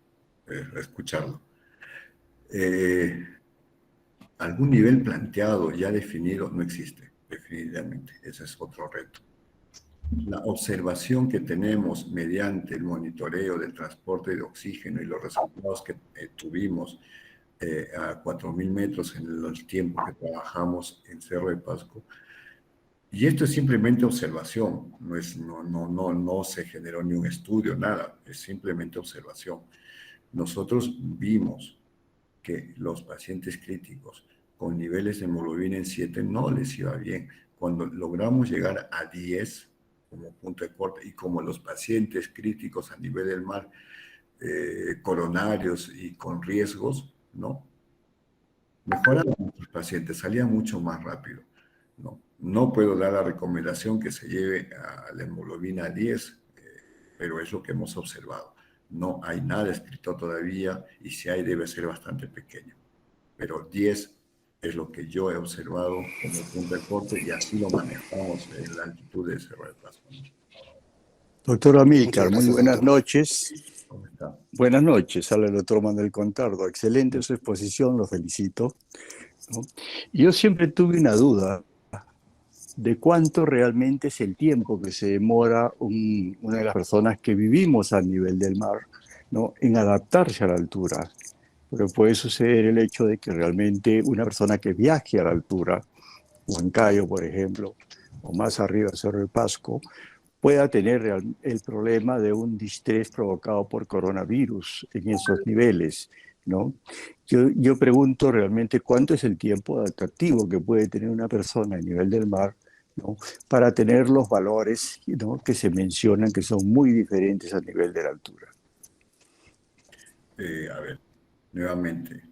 Speaker 2: escucharlo. Algún nivel planteado, ya definido, no existe, definitivamente. Ese es otro reto. La observación que tenemos mediante el monitoreo del transporte de oxígeno y los resultados que tuvimos a 4.000 metros en el tiempo que trabajamos en Cerro de Pasco, Y esto es simplemente observación, no se generó ni un estudio, nada, es simplemente observación. Nosotros vimos que los pacientes críticos con niveles de hemoglobina en 7 no les iba bien. Cuando logramos llegar a 10 como punto de corte y como los pacientes críticos a nivel del mar, coronarios y con riesgos, ¿no? Mejoraban nuestros pacientes, salían mucho más rápido, ¿no? No puedo dar la recomendación que se lleve a la hemoglobina a 10, pero es lo que hemos observado. No hay nada escrito todavía y si hay debe ser bastante pequeño. Pero 10 es lo que yo he observado como punto de corte y así lo manejamos en la altitud de Cerro de Pasco.
Speaker 6: Doctor Amílcar,
Speaker 5: Muchas
Speaker 6: muy
Speaker 5: gracias,
Speaker 6: buenas
Speaker 5: doctor.
Speaker 6: noches.
Speaker 2: ¿Cómo está?
Speaker 6: Buenas noches, habla el doctor Manuel Contardo. Excelente su exposición, lo felicito, ¿no? Yo siempre tuve una duda de cuánto realmente es el tiempo que se demora una de las personas que vivimos a nivel del mar, ¿no?, en adaptarse a la altura. Porque puede suceder el hecho de que realmente una persona que viaje a la altura, Huancayo, por ejemplo, o más arriba, Cerro de Pasco, pueda tener el problema de un distrés provocado por coronavirus en esos niveles, ¿no? Yo pregunto realmente cuánto es el tiempo adaptativo que puede tener una persona a nivel del mar, ¿no?, para tener los valores, ¿no?, que se mencionan que son muy diferentes a nivel de la altura.
Speaker 2: A ver, nuevamente,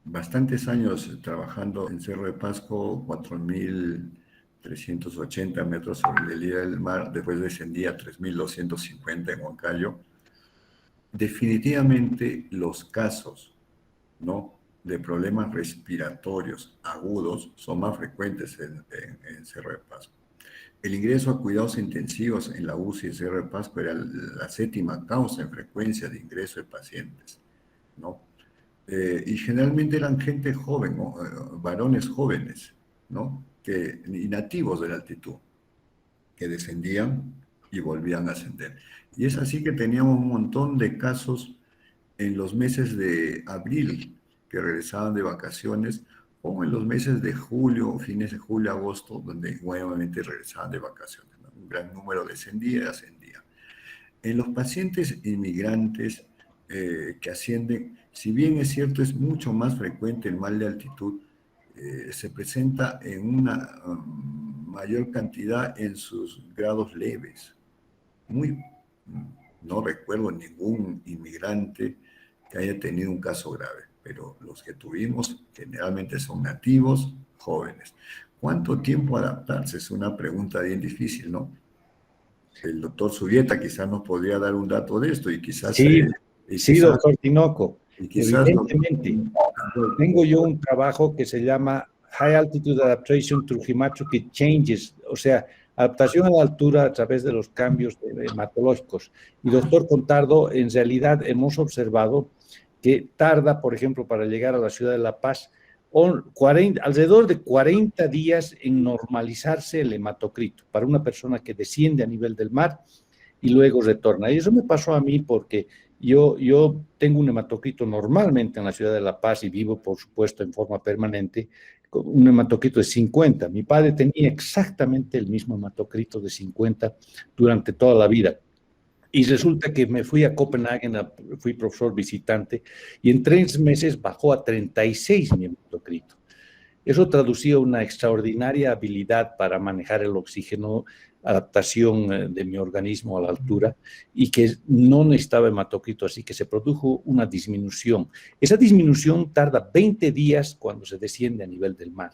Speaker 2: bastantes años trabajando en Cerro de Pasco, 4.380 metros sobre el nivel del mar, después descendía a 3.250 en Huancayo. Definitivamente los casos, ¿no?, de problemas respiratorios agudos son más frecuentes en Cerro de Pasco. El ingreso a cuidados intensivos en la UCI de Cerro de Pasco era la 7ª causa en frecuencia de ingreso de pacientes, ¿no? Y generalmente eran gente joven, varones jóvenes, ¿no?, y nativos de la altitud, que descendían y volvían a ascender. Y es así que teníamos un montón de casos en los meses de abril, que regresaban de vacaciones, o en los meses de julio, fines de julio, agosto, donde nuevamente regresaban de vacaciones, ¿no? Un gran número descendía y ascendía. En los pacientes inmigrantes que ascienden, si bien es cierto, es mucho más frecuente el mal de altitud, se presenta en una mayor cantidad en sus grados leves. No recuerdo ningún inmigrante que haya tenido un caso grave, pero los que tuvimos generalmente son nativos, jóvenes. ¿Cuánto tiempo adaptarse? Es una pregunta bien difícil, ¿no? El doctor Subieta quizás nos podría dar un dato de esto y quizás...
Speaker 3: Sí, doctor Tinoco.
Speaker 2: Y quizás
Speaker 3: Evidentemente, tengo yo un trabajo que se llama High Altitude Adaptation through Hematocrit Changes, o sea, adaptación a la altura a través de los cambios hematológicos. Y doctor Contardo, en realidad hemos observado que tarda, por ejemplo, para llegar a la ciudad de La Paz, alrededor de 40 días en normalizarse el hematocrito para una persona que desciende a nivel del mar y luego retorna. Y eso me pasó a mí porque yo tengo un hematocrito normalmente en la ciudad de La Paz y vivo, por supuesto, en forma permanente, con un hematocrito de 50. Mi padre tenía exactamente el mismo hematocrito de 50 durante toda la vida. Y resulta que me fui a Copenhague, fui profesor visitante, y en 3 meses bajó a 36 mi hematocrito. Eso traducía una extraordinaria habilidad para manejar el oxígeno, adaptación de mi organismo a la altura, y que no necesitaba hematocrito, así que se produjo una disminución. Esa disminución tarda 20 días cuando se desciende a nivel del mar.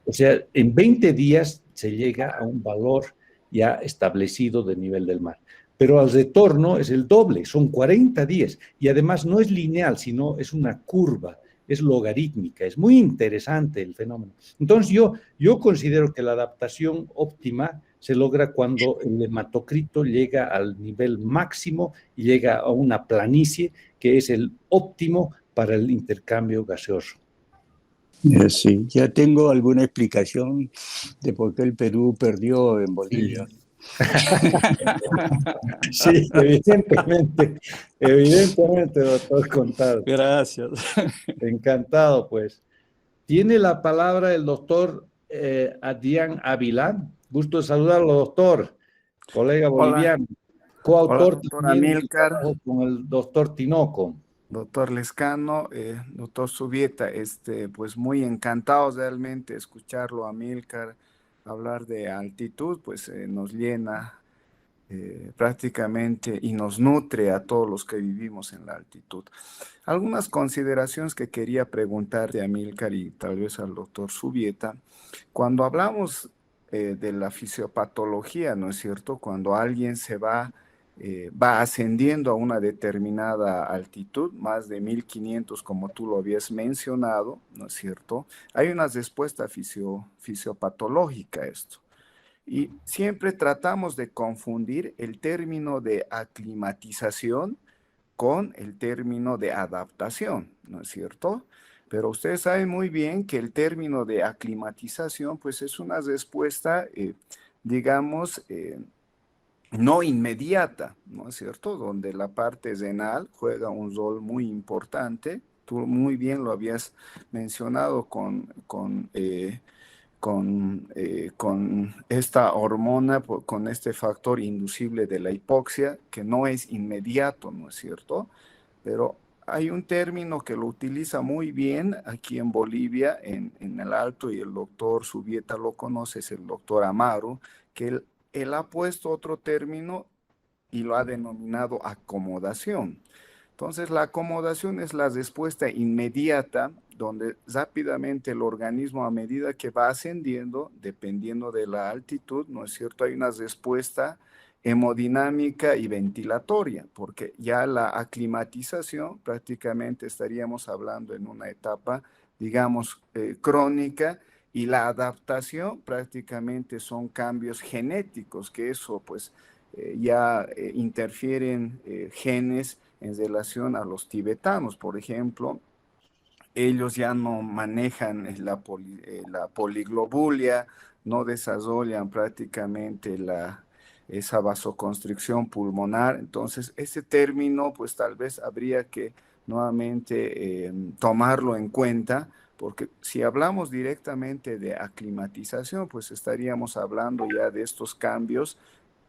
Speaker 3: O sea, en 20 días se llega a un valor ya establecido de nivel del mar. Pero al retorno es el doble, son 40 días. Y además no es lineal, sino es una curva, es logarítmica. Es muy interesante el fenómeno. Entonces yo considero que la adaptación óptima se logra cuando el hematocrito llega al nivel máximo y llega a una planicie que es el óptimo para el intercambio gaseoso.
Speaker 6: Sí, ya tengo alguna explicación de por qué el Perú perdió en Bolivia.
Speaker 3: Sí, evidentemente, doctor Contardo.
Speaker 6: Gracias.
Speaker 3: Encantado, pues. Tiene la palabra el doctor Adrián Ávila. Gusto de saludarlo, doctor, colega
Speaker 7: Hola,
Speaker 3: boliviano,
Speaker 7: hola,
Speaker 3: coautor
Speaker 7: doctor
Speaker 3: también de
Speaker 7: Amílcar,
Speaker 3: trabajo con el doctor Tinoco.
Speaker 7: doctor Lescano, doctor Subieta, pues muy encantados realmente escucharlo, Amílcar, hablar de altitud, pues nos llena prácticamente y nos nutre a todos los que vivimos en la altitud. Algunas consideraciones que quería preguntarte a Amílcar y tal vez al doctor Subieta. Cuando hablamos de la fisiopatología, ¿no es cierto? Cuando alguien va ascendiendo a una determinada altitud, más de 1500, como tú lo habías mencionado, ¿no es cierto? Hay una respuesta fisiopatológica a esto. Y siempre tratamos de confundir el término de aclimatización con el término de adaptación, ¿no es cierto? Pero ustedes saben muy bien que el término de aclimatización, pues es una respuesta, digamos, no inmediata, ¿no es cierto? Donde la parte renal juega un rol muy importante. Tú muy bien lo habías mencionado con esta hormona, con este factor inducible de la hipoxia, que no es inmediato, ¿no es cierto? Pero hay un término que lo utiliza muy bien aquí en Bolivia, en el Alto, y el doctor Subieta lo conoce, es el doctor Amaro, que él ha puesto otro término y lo ha denominado acomodación. Entonces, la acomodación es la respuesta inmediata, donde rápidamente el organismo, a medida que va ascendiendo, dependiendo de la altitud, ¿no es cierto? Hay una respuesta hemodinámica y ventilatoria, porque ya la aclimatización prácticamente estaríamos hablando en una etapa, digamos, crónica, y la adaptación prácticamente son cambios genéticos, que eso pues ya interfieren genes en relación a los tibetanos, por ejemplo. Ellos ya no manejan la poliglobulia, no desarrollan prácticamente esa vasoconstricción pulmonar. Entonces, ese término, pues tal vez habría que nuevamente tomarlo en cuenta, porque si hablamos directamente de aclimatización, pues estaríamos hablando ya de estos cambios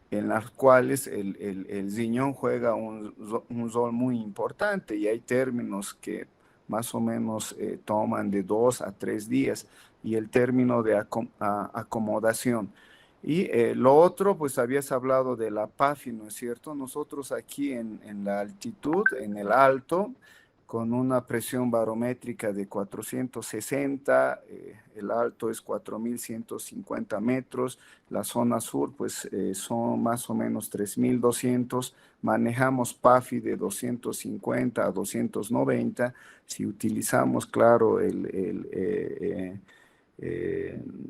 Speaker 7: en las cuales el riñón juega un rol muy importante, y hay términos que más o menos toman de 2 a 3 días, y el término de acomodación. Y lo otro, pues habías hablado de la PAFI, ¿no es cierto? Nosotros aquí en la altitud, en el alto, con una presión barométrica de 460, el alto es 4150 metros, la zona sur pues son más o menos 3200, manejamos PAFI de 250 a 290, si utilizamos, claro,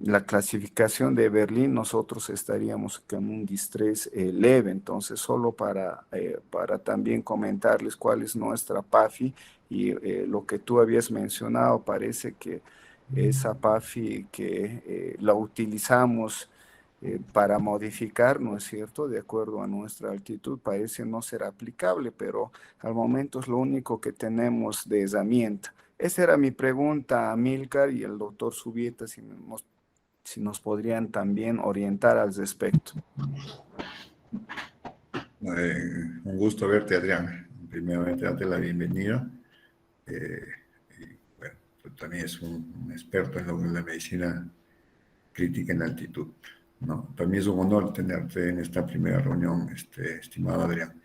Speaker 7: la clasificación de Berlín, nosotros estaríamos con un distrés leve. Entonces, solo para también comentarles cuál es nuestra PAFI, y lo que tú habías mencionado, parece que esa PAFI que la utilizamos para modificar, ¿no es cierto?, de acuerdo a nuestra altitud, parece no ser aplicable, pero al momento es lo único que tenemos de herramienta. Esa era mi pregunta a Amílcar y el doctor Subieta, si nos podrían también orientar al respecto.
Speaker 2: Un gusto verte, Adrián. Primeramente, darte la bienvenida. Y, bueno, tú también es un experto en la medicina crítica en altitud, ¿no? Para mí es un honor tenerte en esta primera reunión, estimado Adrián.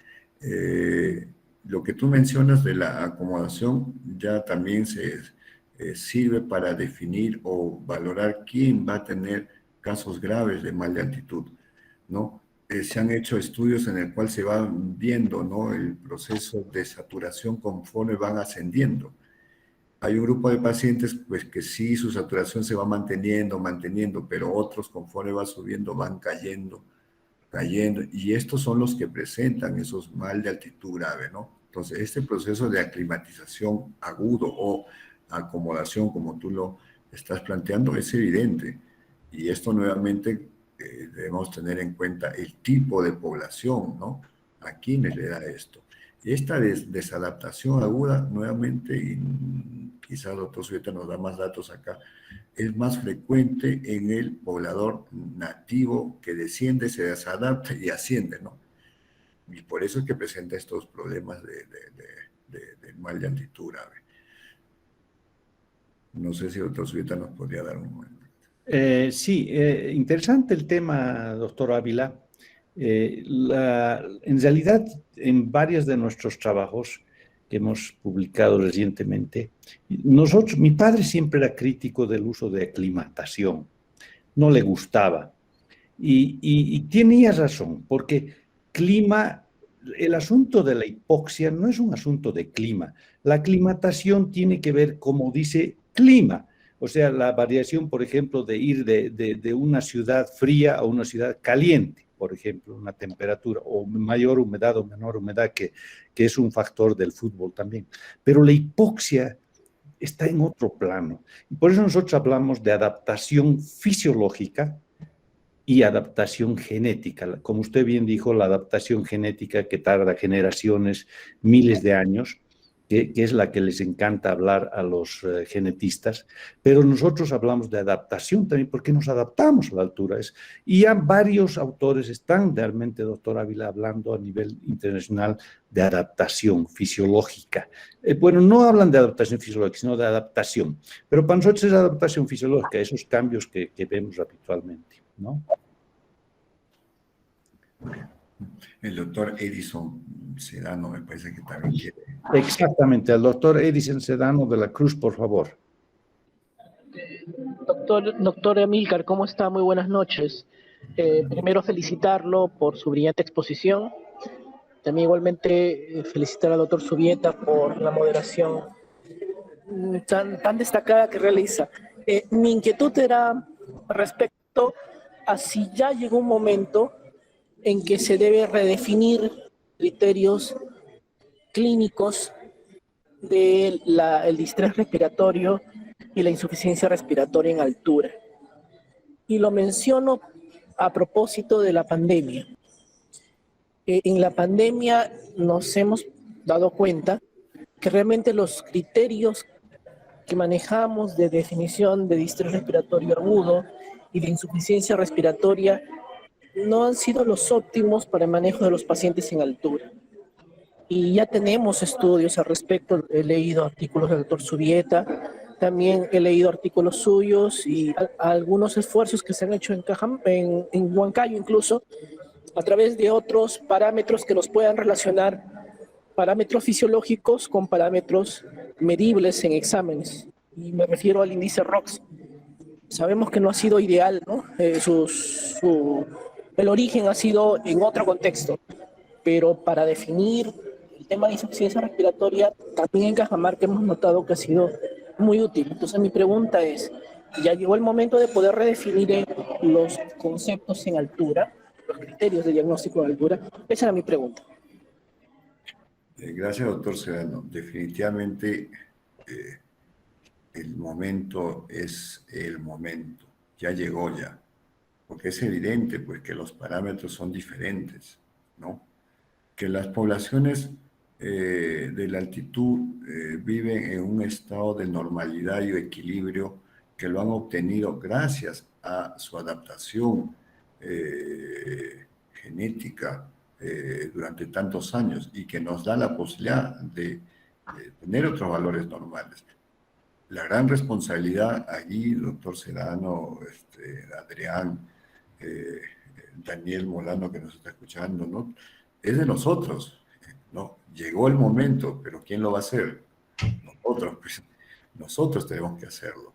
Speaker 2: Lo que tú mencionas de la acomodación ya también sirve para definir o valorar quién va a tener casos graves de mal de altitud, ¿no? Se han hecho estudios en el cual se va viendo, ¿no?, el proceso de saturación conforme van ascendiendo. Hay un grupo de pacientes pues, que sí, su saturación se va manteniendo, pero otros conforme va subiendo van cayendo, y estos son los que presentan esos mal de altitud grave, ¿no? Entonces, este proceso de aclimatización agudo o acomodación, como tú lo estás planteando, es evidente. Y esto nuevamente debemos tener en cuenta el tipo de población, ¿no? A quienes le da esto. Y esta desadaptación aguda, nuevamente, quizás el doctor Subieta nos da más datos acá, es más frecuente en el poblador nativo que desciende, se desadapta y asciende, ¿no? Y por eso es que presenta estos problemas del mal de altitud grave. No sé si el doctor Subieta nos podría dar un momento.
Speaker 3: Sí, interesante el tema, doctor Ávila. En realidad, en varios de nuestros trabajos que hemos publicado recientemente, mi padre siempre era crítico del uso de aclimatación, no le gustaba. Y tenía razón, porque el asunto de la hipoxia no es un asunto de clima. La aclimatación tiene que ver, como dice, clima. O sea, la variación, por ejemplo, de ir de una ciudad fría a una ciudad caliente, por ejemplo, una temperatura o mayor humedad o menor humedad, que es un factor del fútbol también. Pero la hipoxia está en otro plano. Y por eso nosotros hablamos de adaptación fisiológica y adaptación genética. Como usted bien dijo, la adaptación genética que tarda generaciones, miles de años, que es la que les encanta hablar a los genetistas, pero nosotros hablamos de adaptación también porque nos adaptamos a la altura. Y ya varios autores están realmente, doctor Ávila, hablando a nivel internacional de adaptación fisiológica. Bueno, no hablan de adaptación fisiológica, sino de adaptación. Pero para nosotros es adaptación fisiológica, esos cambios que vemos habitualmente, ¿no?
Speaker 2: El doctor Edison Sedano me parece que también quiere.
Speaker 3: Exactamente, al doctor Edison Sedano de la Cruz, por favor.
Speaker 8: Doctor Amílcar, ¿cómo está? Muy buenas noches. Primero felicitarlo por su brillante exposición. También igualmente felicitar al doctor Subieta por la moderación tan destacada que realiza. Mi inquietud era respecto a si ya llegó un momento en que se debe redefinir criterios clínicos del distrés respiratorio y la insuficiencia respiratoria en altura. Y lo menciono a propósito de la pandemia. En la pandemia nos hemos dado cuenta que realmente los criterios que manejamos de definición de distrés respiratorio agudo y de insuficiencia respiratoria no han sido los óptimos para el manejo de los pacientes en altura. Y ya tenemos estudios al respecto. He leído artículos del doctor Subieta, también he leído artículos suyos y algunos esfuerzos que se han hecho en Huancayo incluso, a través de otros parámetros que nos puedan relacionar parámetros fisiológicos con parámetros medibles en exámenes. Y me refiero al índice ROX. Sabemos que no ha sido ideal, ¿no? El origen ha sido en otro contexto, pero para definir el tema de insuficiencia respiratoria, también en Cajamarca hemos notado que ha sido muy útil. Entonces mi pregunta es, ¿ya llegó el momento de poder redefinir los conceptos en altura, los criterios de diagnóstico en altura? Esa era mi pregunta.
Speaker 2: Gracias, doctor Sedano. Definitivamente el momento es el momento. Ya llegó ya. Porque es evidente pues, que los parámetros son diferentes, ¿no? Que las poblaciones de la altitud viven en un estado de normalidad y equilibrio que lo han obtenido gracias a su adaptación genética durante tantos años y que nos da la posibilidad de tener otros valores normales. La gran responsabilidad allí, doctor Sedano, Adrián, Daniel Molano que nos está escuchando, ¿no? Es de nosotros, ¿no? Llegó el momento, pero ¿quién lo va a hacer? Nosotros, pues, nosotros tenemos que hacerlo.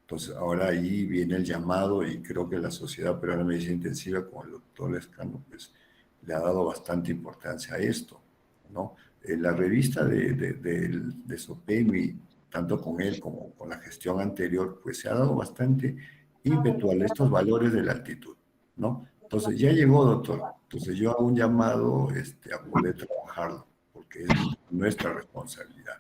Speaker 2: Entonces, ahora ahí viene el llamado y creo que la Sociedad Peruana de Medicina Intensiva, con el doctor Lescano, pues, le ha dado bastante importancia a esto, ¿no? La revista de SOPEMI, tanto con él como con la gestión anterior, pues se ha dado bastante ímpetu a estos valores de la altitud, ¿no? Entonces, ya llegó, doctor. Entonces, yo hago un llamado a poder trabajarlo, porque es nuestra responsabilidad.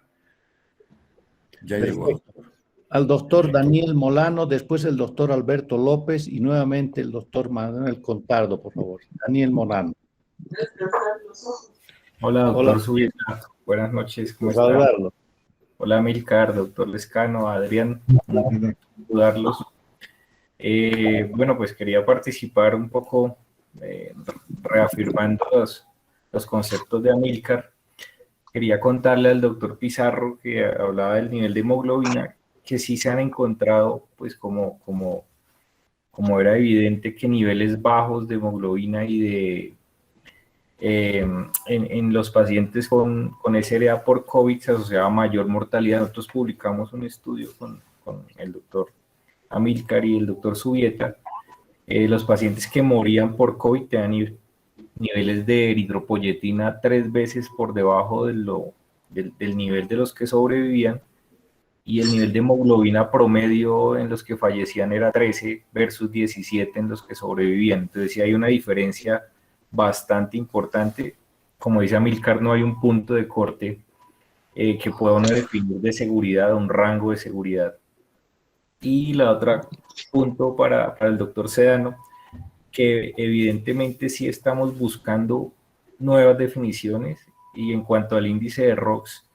Speaker 2: Ya llegó, doctor.
Speaker 3: Al doctor Daniel Molano, después el doctor Alberto López y nuevamente el doctor Manuel Contardo, por favor. Daniel Molano.
Speaker 9: Hola, doctor Subieta. Buenas noches. ¿Cómo está?
Speaker 3: Saludarlo.
Speaker 9: Hola Milcar, doctor Lescano, Adrián, un gusto saludarlos. Bueno, pues quería participar un poco reafirmando los conceptos de Amílcar. Quería contarle al doctor Pizarro, que hablaba del nivel de hemoglobina, que sí se han encontrado, pues como era evidente, que niveles bajos de hemoglobina y en los pacientes con SLA por COVID se asociaba a mayor mortalidad. Nosotros publicamos un estudio con el doctor Amílcar y el doctor Zubieta. Los pacientes que morían por COVID tenían niveles de eritropoyetina 3 veces por debajo del nivel de los que sobrevivían, y el nivel de hemoglobina promedio en los que fallecían era 13 versus 17 en los que sobrevivían. Entonces sí hay una diferencia bastante importante. Como dice Amílcar, no hay un punto de corte que pueda uno definir de seguridad, un rango de seguridad. Y la otra punto para el doctor Sedano, que evidentemente sí estamos buscando nuevas definiciones, y en cuanto al índice de ROX,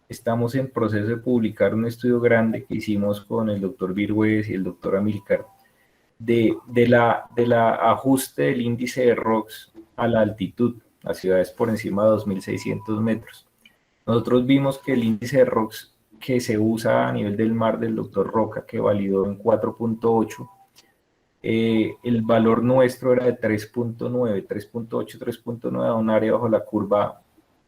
Speaker 9: estamos en proceso de publicar un estudio grande que hicimos con el doctor Virgües y el doctor Amílcar de la ajuste del índice de ROX a la altitud, a ciudades por encima de 2.600 metros. Nosotros vimos que el índice de ROX que se usa a nivel del mar del doctor Roca, que validó en 4.8, el valor nuestro era de 3.9, 3.8, 3.9, a un área bajo la curva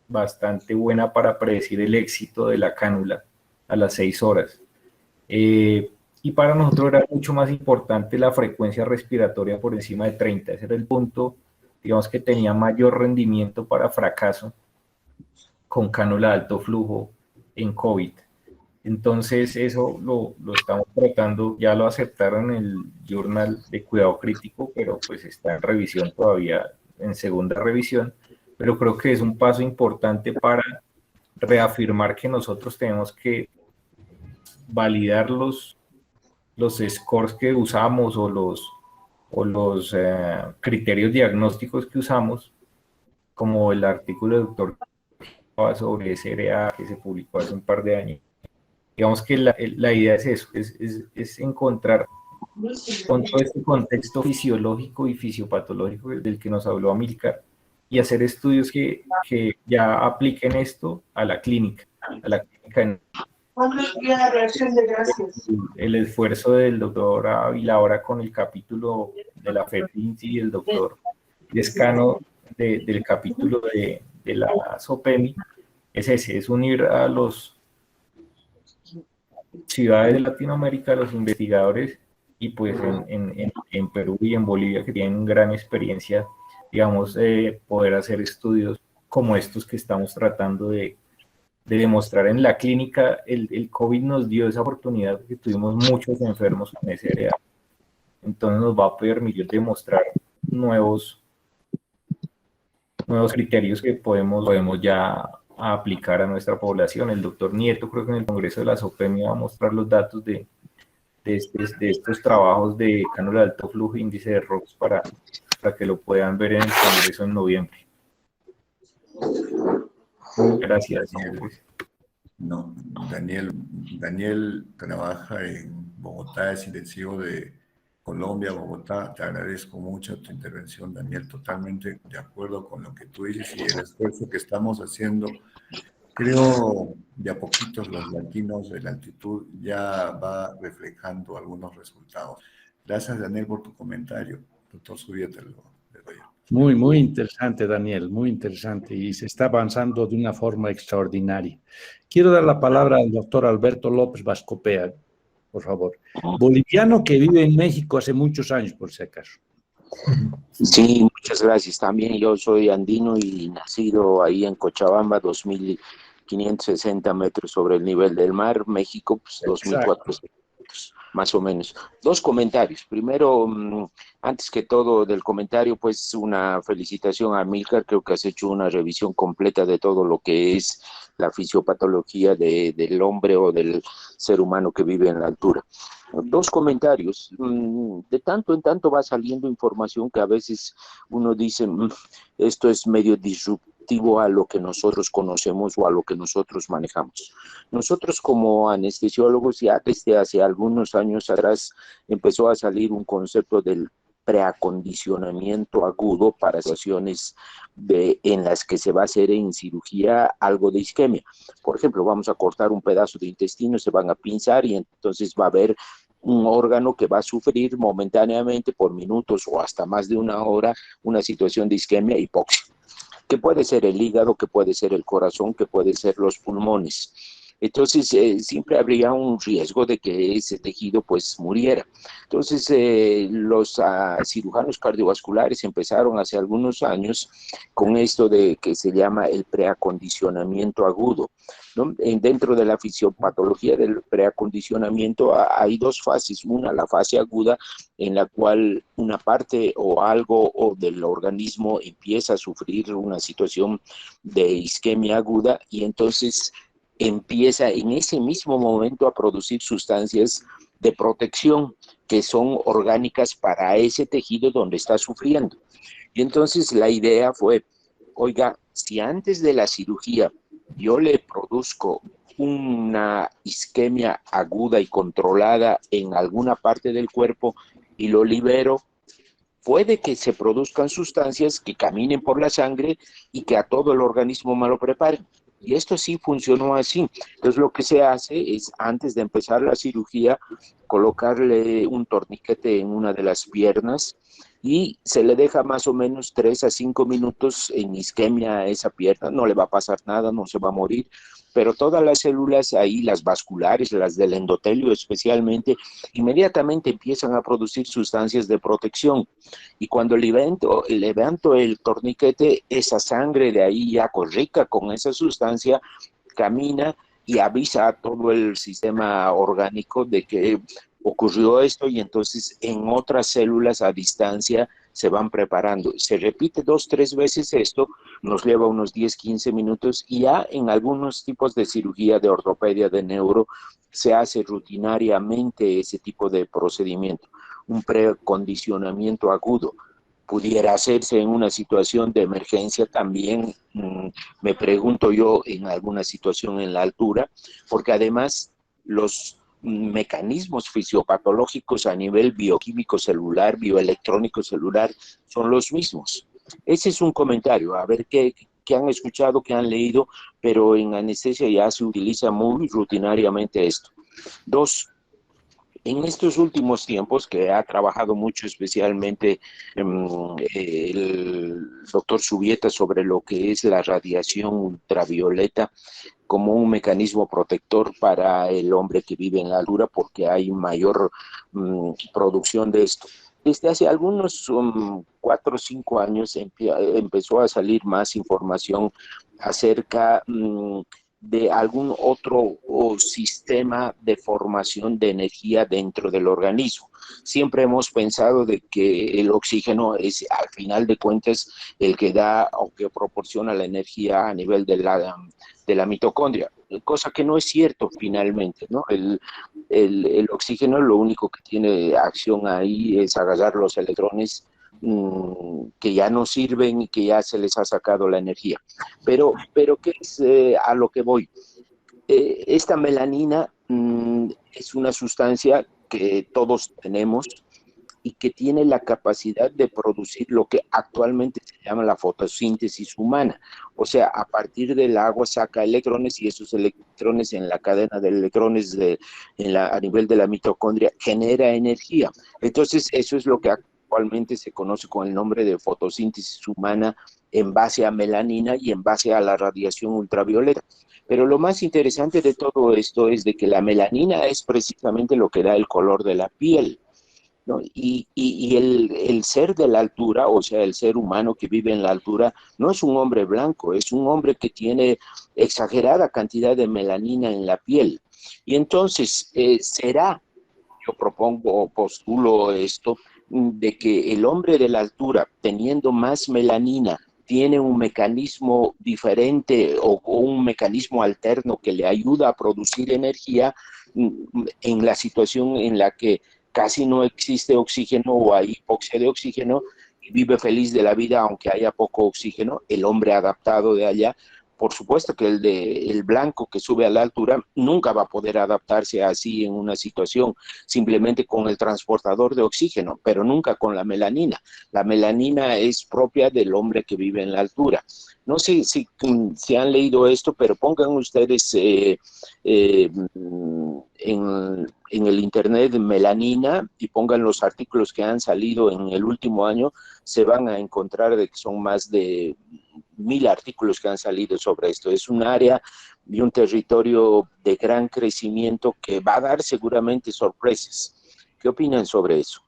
Speaker 9: bastante buena para predecir el éxito de la cánula a las 6 horas. Y para nosotros era mucho más importante la frecuencia respiratoria por encima de 30. Ese era el punto, digamos, que tenía mayor rendimiento para fracaso con cánula de alto flujo en COVID. Entonces eso lo estamos tratando, ya lo aceptaron en el Journal de Cuidado Crítico, pero pues está en revisión todavía, en segunda revisión, pero creo que es un paso importante para reafirmar que nosotros tenemos que validar los scores que usamos o los criterios diagnósticos que usamos, como el artículo del doctor sobre SRA que se publicó hace un par de años. Digamos que la idea es eso, es encontrar con todo este contexto fisiológico y fisiopatológico del que nos habló Amílcar, y hacer estudios que ya apliquen esto a la clínica. El esfuerzo del doctor Ávila ahora con el capítulo de la FEDINSI y el doctor Lescano del capítulo de la SOPEMI es ese, es unir a los ciudades de Latinoamérica, los investigadores, y pues en Perú y en Bolivia, que tienen gran experiencia, digamos, poder hacer estudios como estos que estamos tratando de demostrar en la clínica. El COVID nos dio esa oportunidad porque tuvimos muchos enfermos con SRA. Entonces nos va a permitir demostrar nuevos criterios que podemos ya aplicar a nuestra población. El doctor Nieto, creo que en el Congreso de la SOPEMI va a mostrar los datos de estos trabajos de cánula de alto flujo e índice de ROX para que lo puedan ver en el Congreso en noviembre. Gracias.
Speaker 2: No, Daniel trabaja en Bogotá, es intensivo de Colombia, Bogotá. Te agradezco mucho tu intervención, Daniel, totalmente de acuerdo con lo que tú dices y el esfuerzo que estamos haciendo. Creo de a poquitos los latinos de la altitud ya va reflejando algunos resultados. Gracias, Daniel, por tu comentario. Doctor Zubieta, le doy.
Speaker 3: Muy interesante, Daniel, muy interesante, y se está avanzando de una forma extraordinaria. Quiero dar la palabra al doctor Alberto López Vascopea, por favor. Boliviano que vive en México hace muchos años, por si acaso.
Speaker 10: Sí, muchas gracias. También yo soy andino y nacido ahí en Cochabamba, 2.560 metros sobre el nivel del mar. México, pues 2.400 metros, más o menos. Dos comentarios. Primero, antes que todo del comentario, pues una felicitación a Amílcar. Creo que has hecho una revisión completa de todo lo que es la fisiopatología del hombre o del ser humano que vive en la altura. Dos comentarios. De tanto en tanto va saliendo información que a veces uno dice, esto es medio disruptivo relativo a lo que nosotros conocemos o a lo que nosotros manejamos. Nosotros como anestesiólogos ya desde hace algunos años atrás empezó a salir un concepto del preacondicionamiento agudo para situaciones en las que se va a hacer en cirugía algo de isquemia. Por ejemplo, vamos a cortar un pedazo de intestino, se van a pinzar y entonces va a haber un órgano que va a sufrir momentáneamente por minutos o hasta más de una hora una situación de isquemia e hipoxia, que puede ser el hígado, que puede ser el corazón, que puede ser los pulmones. Entonces, siempre habría un riesgo de que ese tejido pues muriera. Entonces, los cirujanos cardiovasculares empezaron hace algunos años con esto de que se llama el preacondicionamiento agudo, ¿no? Dentro de la fisiopatología del preacondicionamiento hay dos fases. Una, la fase aguda, en la cual una parte o algo del organismo empieza a sufrir una situación de isquemia aguda y entonces empieza en ese mismo momento a producir sustancias de protección que son orgánicas para ese tejido donde está sufriendo. Y entonces la idea fue, oiga, si antes de la cirugía yo le produzco una isquemia aguda y controlada en alguna parte del cuerpo y lo libero, puede que se produzcan sustancias que caminen por la sangre y que a todo el organismo me lo preparen. Y esto sí funcionó así. Entonces lo que se hace es, antes de empezar la cirugía, colocarle un torniquete en una de las piernas y se le deja más o menos 3 a 5 minutos en isquemia a esa pierna. No le va a pasar nada, no se va a morir, pero todas las células ahí, las vasculares, las del endotelio especialmente, inmediatamente empiezan a producir sustancias de protección. Y cuando levanto el torniquete, esa sangre de ahí ya rica con esa sustancia camina y avisa a todo el sistema orgánico de que ocurrió esto y entonces en otras células a distancia se van preparando. Se repite 2 o 3 veces esto, nos lleva unos 10, 15 minutos y ya en algunos tipos de cirugía de ortopedia, de neuro, se hace rutinariamente ese tipo de procedimiento, un precondicionamiento agudo. Pudiera hacerse en una situación de emergencia también, me pregunto yo, en alguna situación en la altura, porque además los mecanismos fisiopatológicos a nivel bioquímico celular, bioelectrónico celular, son los mismos. Ese es un comentario, a ver qué han escuchado, qué han leído, pero en anestesia ya se utiliza muy rutinariamente esto. 2, en estos últimos tiempos, que ha trabajado mucho especialmente el doctor Subieta sobre lo que es la radiación ultravioleta como un mecanismo protector para el hombre que vive en la altura, porque hay mayor producción de esto. Desde hace algunos 4 o 5 años empezó a salir más información acerca de algún otro sistema de formación de energía dentro del organismo. Siempre hemos pensado de que el oxígeno es, al final de cuentas, el que da o que proporciona la energía a nivel de la mitocondria, cosa que no es cierto finalmente, ¿no? El oxígeno lo único que tiene acción ahí es agarrar los electrones que ya no sirven y que ya se les ha sacado la energía. Pero ¿qué es a lo que voy? Esta melanina es una sustancia que todos tenemos y que tiene la capacidad de producir lo que actualmente se llama la fotosíntesis humana. O sea, a partir del agua saca electrones y esos electrones en la cadena de electrones a nivel de la mitocondria genera energía. Entonces, eso es lo que actualmente se conoce con el nombre de fotosíntesis humana en base a melanina y en base a la radiación ultravioleta. Pero lo más interesante de todo esto es de que la melanina es precisamente lo que da el color de la piel, ¿no? Y el ser de la altura, o sea, el ser humano que vive en la altura, no es un hombre blanco, es un hombre que tiene exagerada cantidad de melanina en la piel. Y entonces, yo propongo o postulo esto, de que el hombre de la altura, teniendo más melanina, tiene un mecanismo diferente o un mecanismo alterno que le ayuda a producir energía en la situación en la que casi no existe oxígeno o hay hipoxia de oxígeno, y vive feliz de la vida aunque haya poco oxígeno, el hombre adaptado de allá. Por supuesto que el blanco que sube a la altura nunca va a poder adaptarse así en una situación, simplemente con el transportador de oxígeno, pero nunca con la melanina. La melanina es propia del hombre que vive en la altura. No sé si han leído esto, pero pongan ustedes en el internet melanina y pongan los artículos que han salido en el último año, se van a encontrar de que son más de 1000 artículos que han salido sobre esto. Es un área y un territorio de gran crecimiento que va a dar seguramente sorpresas. ¿Qué opinan sobre eso?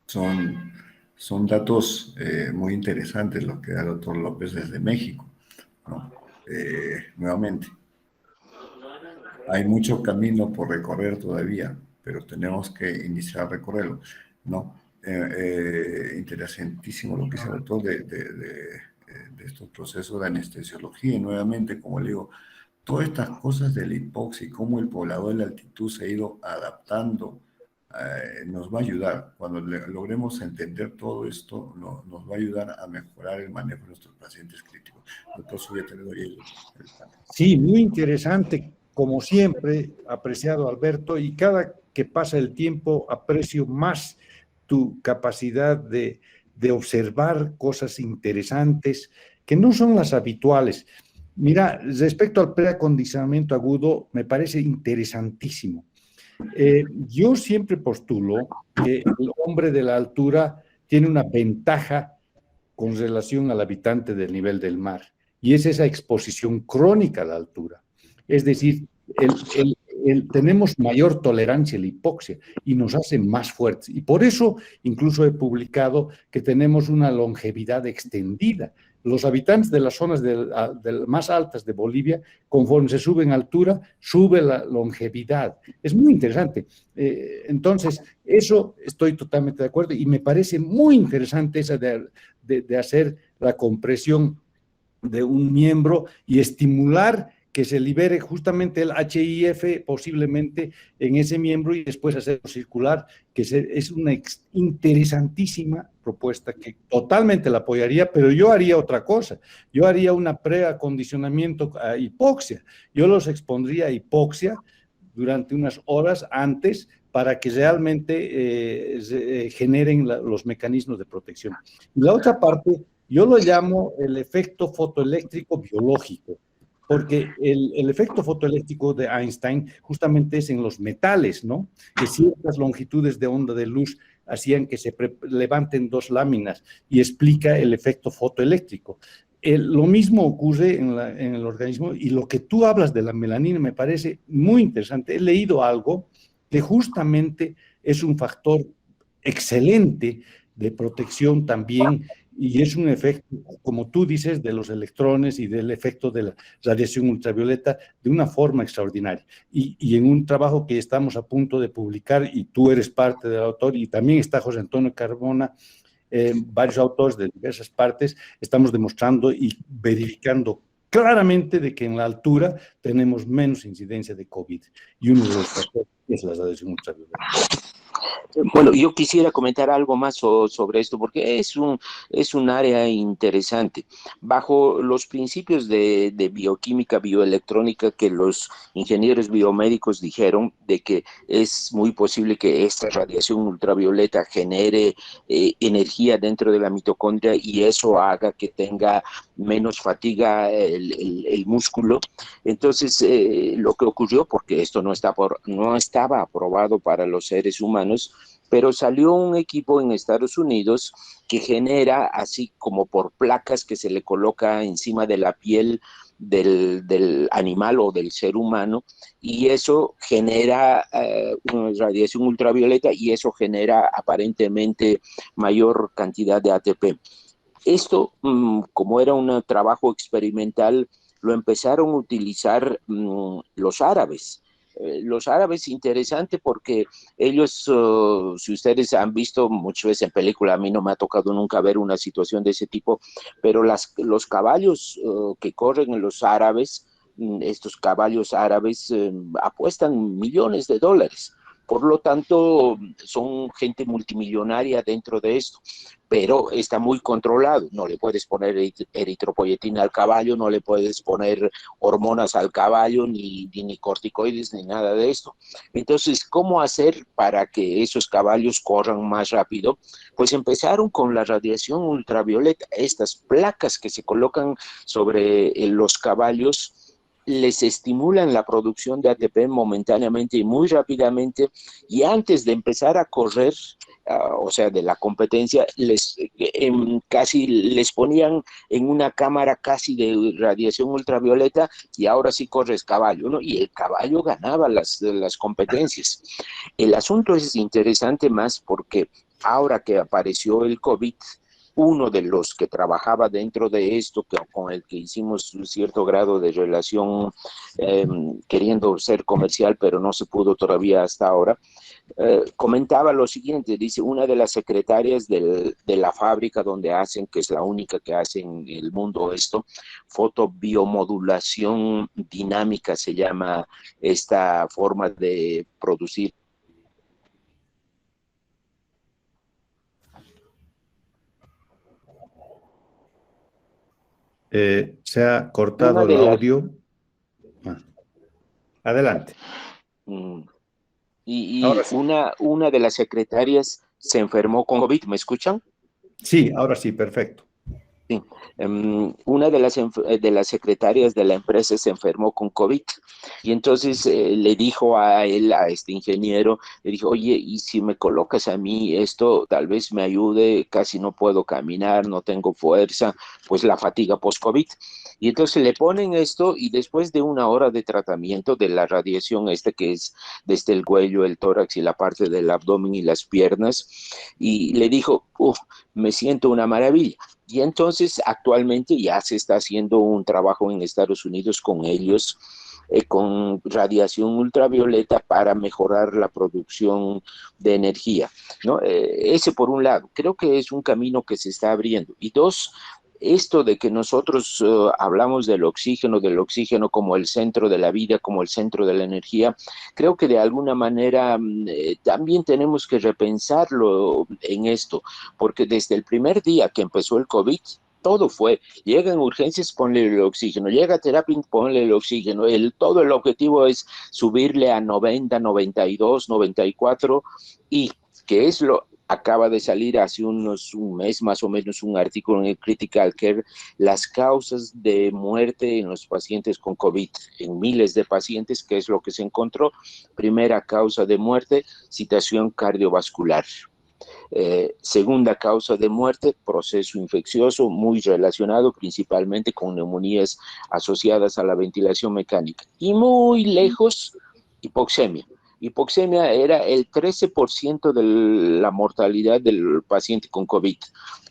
Speaker 2: Son datos muy interesantes los que da el doctor López desde México, ¿no? Nuevamente, hay mucho camino por recorrer todavía, pero tenemos que iniciar a recorrerlo, ¿no? Interesantísimo lo que dice el doctor de estos procesos de anestesiología, y nuevamente, como le digo, todas estas cosas de la hipoxia y cómo el poblador de la altitud se ha ido adaptando, nos va a ayudar. Cuando logremos entender todo esto, nos va a ayudar a mejorar el manejo de nuestros pacientes críticos. Doctor Subieta, le doy el
Speaker 3: Sí, muy interesante, como siempre, apreciado Alberto, y cada que pasa el tiempo aprecio más tu capacidad de observar cosas interesantes que no son las habituales. Mira, respecto al preacondicionamiento agudo, me parece interesantísimo. Yo siempre postulo que el hombre de la altura tiene una ventaja con relación al habitante del nivel del mar, y es esa exposición crónica a la altura. Es decir, tenemos mayor tolerancia a la hipoxia y nos hace más fuertes. Y por eso incluso he publicado que tenemos una longevidad extendida. Los habitantes de las zonas más altas de Bolivia, conforme se sube en altura, sube la longevidad. Es muy interesante. Entonces, eso estoy totalmente de acuerdo, y me parece muy interesante esa de hacer la compresión de un miembro y estimular que se libere justamente el HIF posiblemente en ese miembro y después hacerlo circular, que es una interesantísima propuesta que totalmente la apoyaría, pero yo haría otra cosa. Yo haría una preacondicionamiento a hipoxia. Yo los expondría a hipoxia durante unas horas antes para que realmente generen los mecanismos de protección. Y la otra parte, yo lo llamo el efecto fotoeléctrico biológico, porque el efecto fotoeléctrico de Einstein justamente es en los metales, ¿no? Que ciertas longitudes de onda de luz hacían que se levanten dos láminas, y explica el efecto fotoeléctrico. Lo mismo ocurre en el organismo, y lo que tú hablas de la melanina me parece muy interesante. He leído algo que justamente es un factor excelente de protección también, y es un efecto, como tú dices, de los electrones y del efecto de la radiación ultravioleta de una forma extraordinaria. Y en un trabajo que estamos a punto de publicar, y tú eres parte del autor, y también está José Antonio Carmona, varios autores de diversas partes, estamos demostrando y verificando claramente de que en la altura tenemos menos incidencia de COVID, y uno de los factores es la radiación ultravioleta.
Speaker 10: Bueno, yo quisiera comentar algo más sobre esto, porque es un área interesante. Bajo los principios de bioquímica, bioelectrónica, que los ingenieros biomédicos dijeron de que es muy posible que esta radiación ultravioleta genere energía dentro de la mitocondria, y eso haga que tenga menos fatiga el músculo. Entonces, lo que ocurrió, porque esto no estaba aprobado para los seres humanos, pero salió un equipo en Estados Unidos que genera, así como por placas que se le coloca encima de la piel del animal o del ser humano, y eso genera una radiación ultravioleta, y eso genera aparentemente mayor cantidad de ATP. Esto, como era un trabajo experimental, lo empezaron a utilizar los árabes. Los árabes, interesante, porque ellos, si ustedes han visto muchas veces en película, a mí no me ha tocado nunca ver una situación de ese tipo, pero los caballos que corren en los árabes, estos caballos árabes apuestan millones de dólares. Por lo tanto, son gente multimillonaria dentro de esto, pero está muy controlado. No le puedes poner eritropoyetina al caballo, no le puedes poner hormonas al caballo, ni corticoides, ni nada de esto. Entonces, ¿cómo hacer para que esos caballos corran más rápido? Pues empezaron con la radiación ultravioleta. Estas placas que se colocan sobre los caballos les estimulan la producción de ATP momentáneamente y muy rápidamente, y antes de empezar a correr, o sea, de la competencia, casi les ponían en una cámara casi de radiación ultravioleta, y ahora sí corres caballo, ¿no? Y el caballo ganaba las competencias. El asunto es interesante más porque ahora que apareció el COVID, uno de los que trabajaba dentro de esto, con el que hicimos un cierto grado de relación, queriendo ser comercial, pero no se pudo todavía hasta ahora, comentaba lo siguiente. Dice, una de las secretarias de la fábrica donde hacen, que es la única que hace en el mundo esto, fotobiomodulación dinámica se llama esta forma de producir.
Speaker 3: Se ha cortado el audio. Adelante.
Speaker 10: Y una de las secretarias se enfermó con COVID. ¿Me escuchan?
Speaker 3: Sí, ahora sí, perfecto.
Speaker 10: Sí. Una de las secretarias de la empresa se enfermó con COVID, y entonces le dijo a él, a este ingeniero, le dijo, oye, ¿y si me colocas a mí esto? Tal vez me ayude, casi no puedo caminar, no tengo fuerza, pues la fatiga post-COVID. Y entonces le ponen esto, y después de 1 hora de tratamiento de la radiación que es desde el cuello, el tórax y la parte del abdomen y las piernas, y le dijo, me siento una maravilla. Y entonces actualmente ya se está haciendo un trabajo en Estados Unidos con ellos, con radiación ultravioleta para mejorar la producción de energía, ¿no? Ese por un lado, creo que es un camino que se está abriendo. Y dos, esto de que nosotros hablamos del oxígeno como el centro de la vida, como el centro de la energía, creo que de alguna manera también tenemos que repensarlo en esto, porque desde el primer día que empezó el COVID, todo fue, llega en urgencias, ponle el oxígeno, llega a terapia, ponle el oxígeno, todo el objetivo es subirle a 90, 92, 94, y que es acaba de salir hace un mes más o menos un artículo en el Critical Care, las causas de muerte en los pacientes con COVID, en miles de pacientes, ¿qué es lo que se encontró? Primera causa de muerte, situación cardiovascular. Segunda causa de muerte, proceso infeccioso muy relacionado principalmente con neumonías asociadas a la ventilación mecánica. Y muy lejos, hipoxemia. Hipoxemia era el 13% de la mortalidad del paciente con COVID,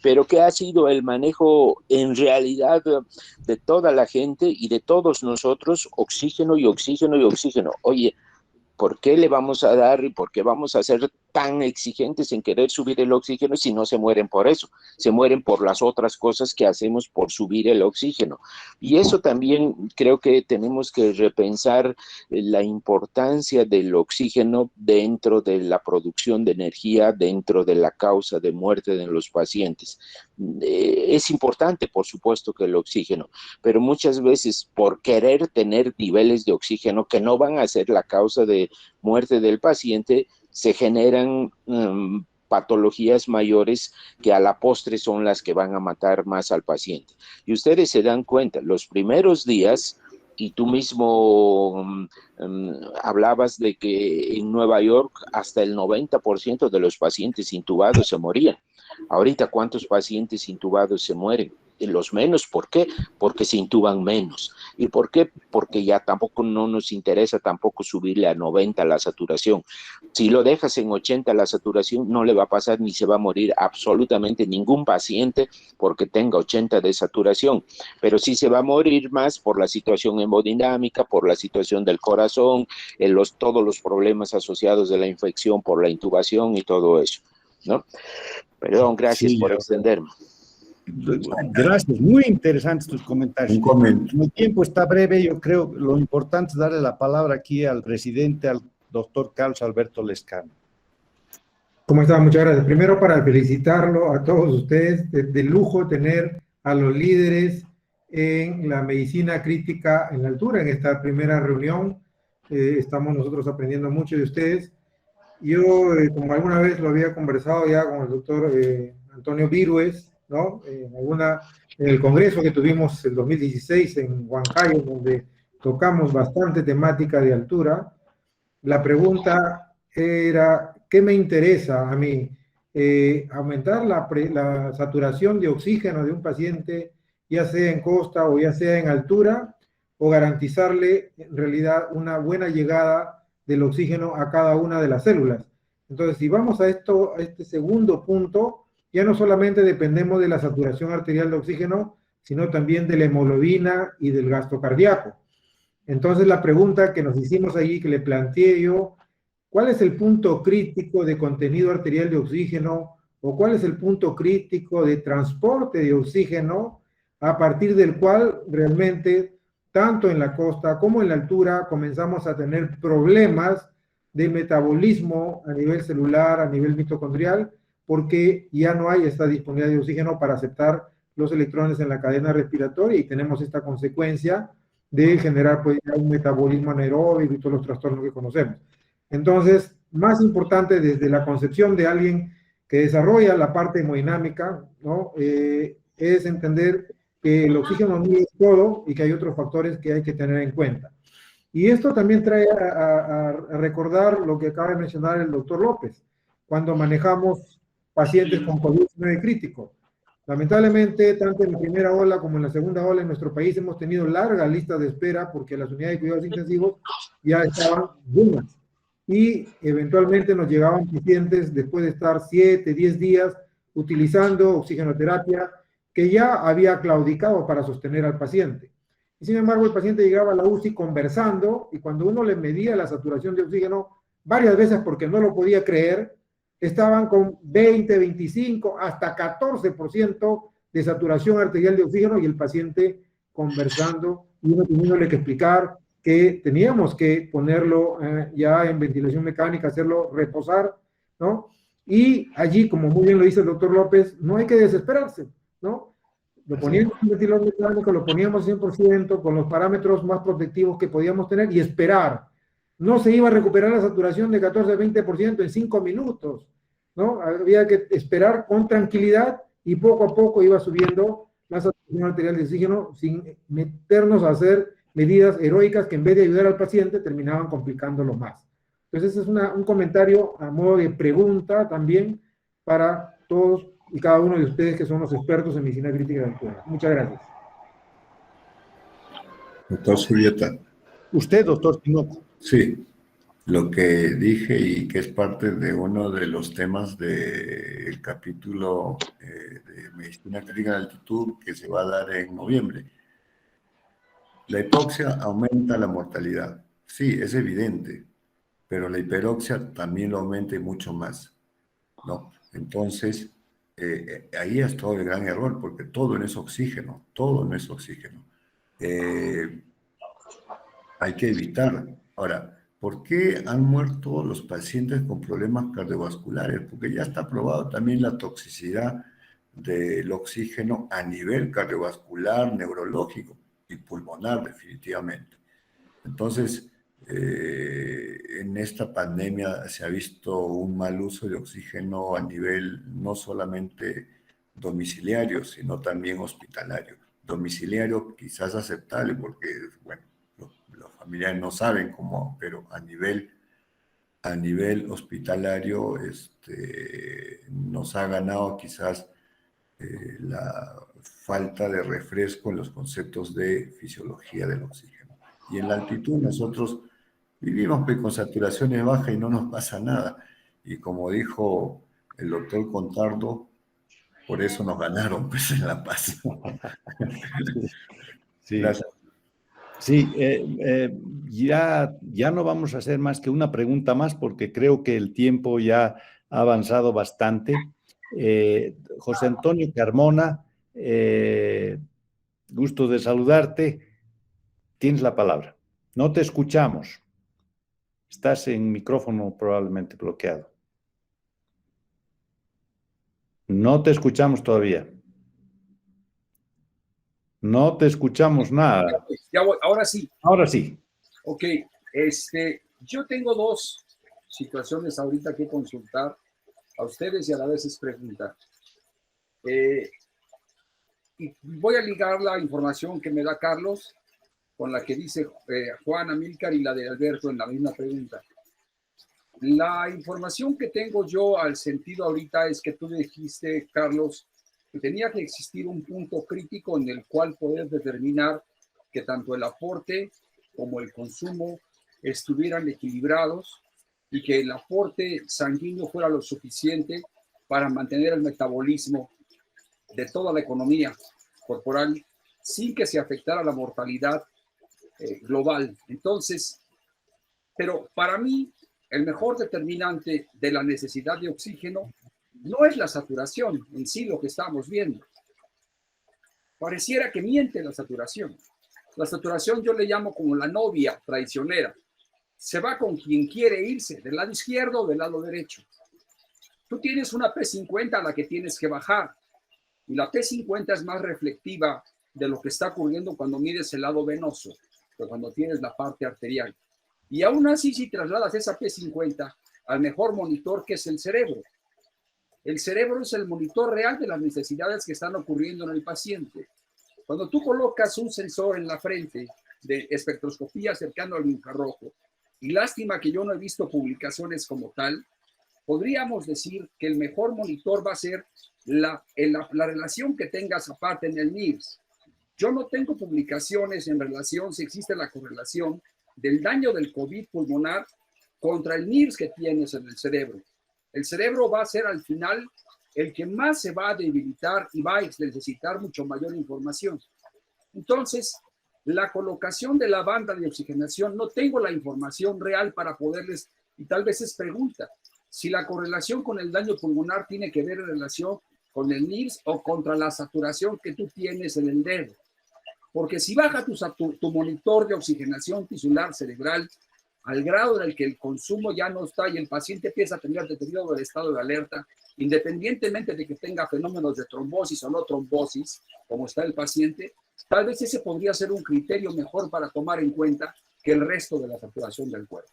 Speaker 10: pero que ha sido el manejo en realidad de toda la gente y de todos nosotros, oxígeno y oxígeno y oxígeno. Oye, ¿por qué le vamos a dar y por qué vamos a ser tan exigentes en querer subir el oxígeno si no se mueren por eso? Se mueren por las otras cosas que hacemos por subir el oxígeno. Y eso también creo que tenemos que repensar la importancia del oxígeno dentro de la producción de energía, dentro de la causa de muerte de los pacientes. Es importante, por supuesto, que el oxígeno, pero muchas veces por querer tener niveles de oxígeno que no van a ser la causa de muerte del paciente, se generan patologías mayores que a la postre son las que van a matar más al paciente. Y ustedes se dan cuenta, los primeros días, y tú mismo hablabas de que en Nueva York hasta el 90% de los pacientes intubados se morían. Ahorita, ¿cuántos pacientes intubados se mueren? Los menos. ¿Por qué? Porque se intuban menos. ¿Y por qué? Porque ya tampoco no nos interesa tampoco subirle a 90 la saturación. Si lo dejas en 80 la saturación, no le va a pasar ni se va a morir absolutamente ningún paciente porque tenga 80 de saturación, pero sí se va a morir más por la situación hemodinámica, por la situación del corazón, todos los problemas asociados de la infección por la intubación y todo eso, ¿no? Perdón, gracias por extenderme.
Speaker 3: Gracias, muy interesantes tus comentarios. El tiempo está breve, yo creo lo importante es darle la palabra aquí al presidente, al doctor Carlos Alberto Lescano.
Speaker 1: ¿Cómo está? Muchas gracias. Primero, para felicitarlo a todos ustedes, de lujo tener a los líderes en la medicina crítica en la altura en esta primera reunión. Estamos nosotros aprendiendo mucho de ustedes. Yo, como alguna vez lo había conversado ya con el doctor Antonio Virues, ¿no? En el congreso que tuvimos el 2016 en Huancayo, donde tocamos bastante temática de altura, la pregunta era, ¿qué me interesa a mí? Aumentar la saturación de oxígeno de un paciente, ya sea en costa o ya sea en altura, o garantizarle en realidad una buena llegada del oxígeno a cada una de las células. Entonces, si vamos a este segundo punto, ya no solamente dependemos de la saturación arterial de oxígeno, sino también de la hemoglobina y del gasto cardíaco. Entonces, la pregunta que nos hicimos allí, que le planteé yo, ¿cuál es el punto crítico de contenido arterial de oxígeno o cuál es el punto crítico de transporte de oxígeno a partir del cual realmente, tanto en la costa como en la altura, comenzamos a tener problemas de metabolismo a nivel celular, a nivel mitocondrial, porque ya no hay esta disponibilidad de oxígeno para aceptar los electrones en la cadena respiratoria y tenemos esta consecuencia de generar pues, un metabolismo anaeróbico y todos los trastornos que conocemos. Entonces, más importante desde la concepción de alguien que desarrolla la parte hemodinámica, ¿no? Es entender que el oxígeno no es todo y que hay otros factores que hay que tener en cuenta. Y esto también trae a recordar lo que acaba de mencionar el doctor López, cuando manejamos pacientes con COVID-19 crítico. Lamentablemente, tanto en la primera ola como en la segunda ola en nuestro país hemos tenido largas listas de espera porque las unidades de cuidados intensivos ya estaban llenas. Y eventualmente nos llegaban pacientes después de estar 7, 10 días utilizando oxigenoterapia que ya había claudicado para sostener al paciente. Y sin embargo, el paciente llegaba a la UCI conversando y cuando uno le medía la saturación de oxígeno, varias veces porque no lo podía creer, estaban con 20, 25, hasta 14% de saturación arterial de oxígeno y el paciente conversando y uno teniéndole que explicar que teníamos que ponerlo ya en ventilación mecánica, hacerlo reposar, ¿no? Y allí, como muy bien lo dice el doctor López, no hay que desesperarse, ¿no? Lo poníamos en ventilador mecánico, lo poníamos 100% con los parámetros más protectivos que podíamos tener y esperar. No se iba a recuperar la saturación de 14-20% en 5 minutos, ¿no? Había que esperar con tranquilidad y poco a poco iba subiendo la saturación arterial de oxígeno sin meternos a hacer medidas heroicas que en vez de ayudar al paciente terminaban complicándolo más. Entonces ese es un comentario a modo de pregunta también para todos y cada uno de ustedes que son los expertos en medicina crítica de altura. Muchas gracias.
Speaker 2: Doctor Subieta.
Speaker 3: Usted, doctor Tinoco.
Speaker 2: Sí, lo que dije y que es parte de uno de los temas del capítulo de medicina crítica de altitud que se va a dar en noviembre. La hipoxia aumenta la mortalidad. Sí, es evidente, pero la hiperoxia también lo aumenta y mucho más, ¿no? Entonces, ahí es todo el gran error, porque todo no es oxígeno, todo no es oxígeno. Hay que evitar. Ahora, ¿por qué han muerto los pacientes con problemas cardiovasculares? Porque ya está probado también la toxicidad del oxígeno a nivel cardiovascular, neurológico y pulmonar, definitivamente. Entonces, en esta pandemia se ha visto un mal uso de oxígeno a nivel no solamente domiciliario, sino también hospitalario. Domiciliario quizás aceptable porque, bueno, los familiares no saben cómo, pero a nivel hospitalario nos ha ganado quizás la falta de refresco en los conceptos de fisiología del oxígeno. Y en la altitud nosotros vivimos con saturaciones bajas y no nos pasa nada. Y como dijo el doctor Contardo, por eso nos ganaron pues, en La Paz.
Speaker 3: Sí.
Speaker 2: Gracias.
Speaker 3: Sí, ya no vamos a hacer más que una pregunta más porque creo que el tiempo ya ha avanzado bastante. José Antonio Carmona, gusto de saludarte. Tienes la palabra. No te escuchamos. Estás en micrófono probablemente bloqueado. No te escuchamos todavía. No te escuchamos nada.
Speaker 11: Ya voy, ahora sí.
Speaker 3: Ahora sí.
Speaker 11: Ok, yo tengo dos situaciones ahorita que consultar a ustedes y a la vez es preguntar. Y voy a ligar la información que me da Carlos con la que dice Juan Amílcar y la de Alberto en la misma pregunta. La información que tengo yo al sentido ahorita es que tú dijiste, Carlos, que tenía que existir un punto crítico en el cual poder determinar que tanto el aporte como el consumo estuvieran equilibrados y que el aporte sanguíneo fuera lo suficiente para mantener el metabolismo de toda la economía corporal sin que se afectara la mortalidad global. Entonces, pero para mí, el mejor determinante de la necesidad de oxígeno no es la saturación en sí lo que estamos viendo. Pareciera que miente la saturación. La saturación yo le llamo como la novia traicionera. Se va con quien quiere irse, del lado izquierdo o del lado derecho. Tú tienes una P50 a la que tienes que bajar y la P50 es más reflectiva de lo que está ocurriendo cuando mides el lado venoso que cuando tienes la parte arterial. Y aún así, si trasladas esa P50 al mejor monitor que es el cerebro es el monitor real de las necesidades que están ocurriendo en el paciente. Cuando tú colocas un sensor en la frente de espectroscopía cercano al infrarrojo, y lástima que yo no he visto publicaciones como tal, podríamos decir que el mejor monitor va a ser la relación que tengas aparte en el NIRS. Yo no tengo publicaciones en relación si existe la correlación del daño del COVID pulmonar contra el NIRS que tienes en el cerebro. El cerebro va a ser al final el que más se va a debilitar y va a necesitar mucho mayor información. Entonces, la colocación de la banda de oxigenación, no tengo la información real para poderles, y tal vez es pregunta, si la correlación con el daño pulmonar tiene que ver en relación con el NIRS o contra la saturación que tú tienes en el dedo. Porque si baja tu monitor de oxigenación tisular cerebral al grado en el que el consumo ya no está y el paciente empieza a tener deterioro del estado de alerta, independientemente de que tenga fenómenos de trombosis o no trombosis, como está el paciente, tal vez ese podría ser un criterio mejor para tomar en cuenta que el resto de la saturación del cuerpo.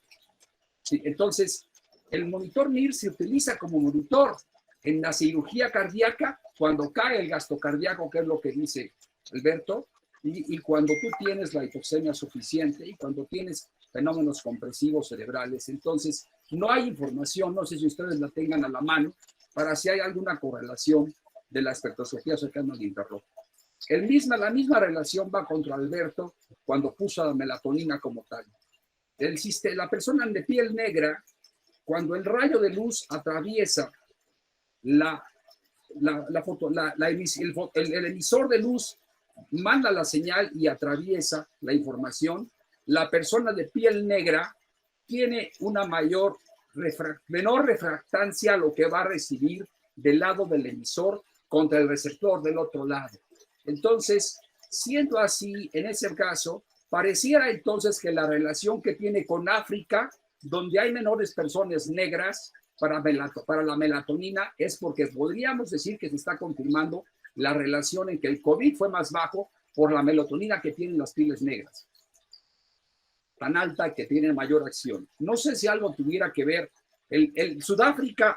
Speaker 11: Sí, entonces, el monitor NIRS se utiliza como monitor en la cirugía cardíaca cuando cae el gasto cardíaco, que es lo que dice Alberto, y cuando tú tienes la hipoxemia suficiente y cuando tienes fenómenos compresivos cerebrales. Entonces, no hay información, no sé si ustedes la tengan a la mano, para si hay alguna correlación de la espectroscopía cercana al infrarrojo. La misma relación va contra Alberto cuando puso la melatonina como tal. La persona de piel negra, cuando el rayo de luz atraviesa el emisor de luz, manda la señal y atraviesa la información, la persona de piel negra tiene una menor refractancia a lo que va a recibir del lado del emisor contra el receptor del otro lado. Entonces, siendo así, en ese caso, pareciera entonces que la relación que tiene con África, donde hay menores personas negras para la melatonina, es porque podríamos decir que se está confirmando la relación en que el COVID fue más bajo por la melatonina que tienen las pieles negras, tan alta que tienen mayor acción. No sé si algo tuviera que ver.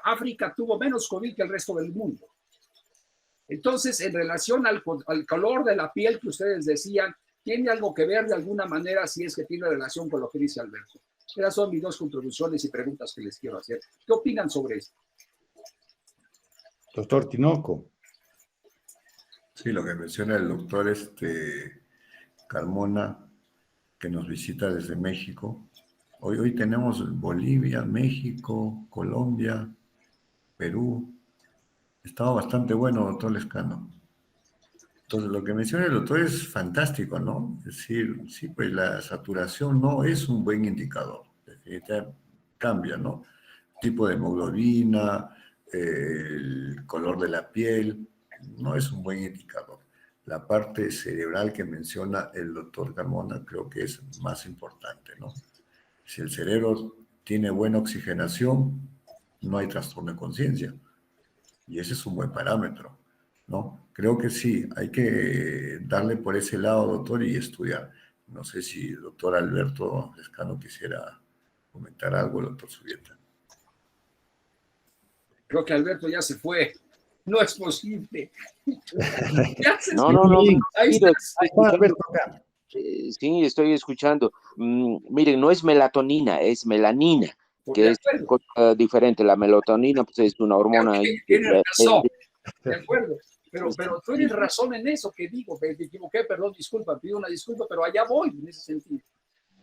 Speaker 11: África tuvo menos COVID que el resto del mundo. Entonces, en relación al color de la piel que ustedes decían, ¿tiene algo que ver de alguna manera si es que tiene relación con lo que dice Alberto? Esas son mis dos contribuciones y preguntas que les quiero hacer. ¿Qué opinan sobre esto?
Speaker 3: Doctor Tinoco.
Speaker 2: Sí, lo que menciona el doctor Carmona, que nos visita desde México. Hoy tenemos Bolivia, México, Colombia, Perú. Estaba bastante bueno, doctor Lescano. Entonces, lo que menciona el doctor es fantástico, ¿no? Es decir, sí, pues la saturación no es un buen indicador. Definitivamente cambia, ¿no? Tipo de hemoglobina, el color de la piel, no es un buen indicador. La parte cerebral que menciona el doctor Carmona creo que es más importante, ¿no? Si el cerebro tiene buena oxigenación, no hay trastorno de conciencia. Y ese es un buen parámetro, ¿no? Creo que sí, hay que darle por ese lado, doctor, y estudiar. No sé si el doctor Alberto Lescano quisiera comentar algo, el doctor Subieta.
Speaker 11: Creo que Alberto ya se fue. No es posible.
Speaker 10: No.
Speaker 11: Ahí
Speaker 10: Mira,
Speaker 11: está.
Speaker 3: Alberto acá.
Speaker 10: sí, estoy escuchando. Miren, no es melatonina, es melanina, que
Speaker 11: De
Speaker 10: es
Speaker 11: acuerdo.
Speaker 10: cosa diferente. La melatonina pues, es una hormona.
Speaker 11: Tienes razón. De acuerdo. Pero tú tienes razón en eso que digo. Me equivoqué, perdón, disculpa, pido una disculpa, pero allá voy en ese sentido.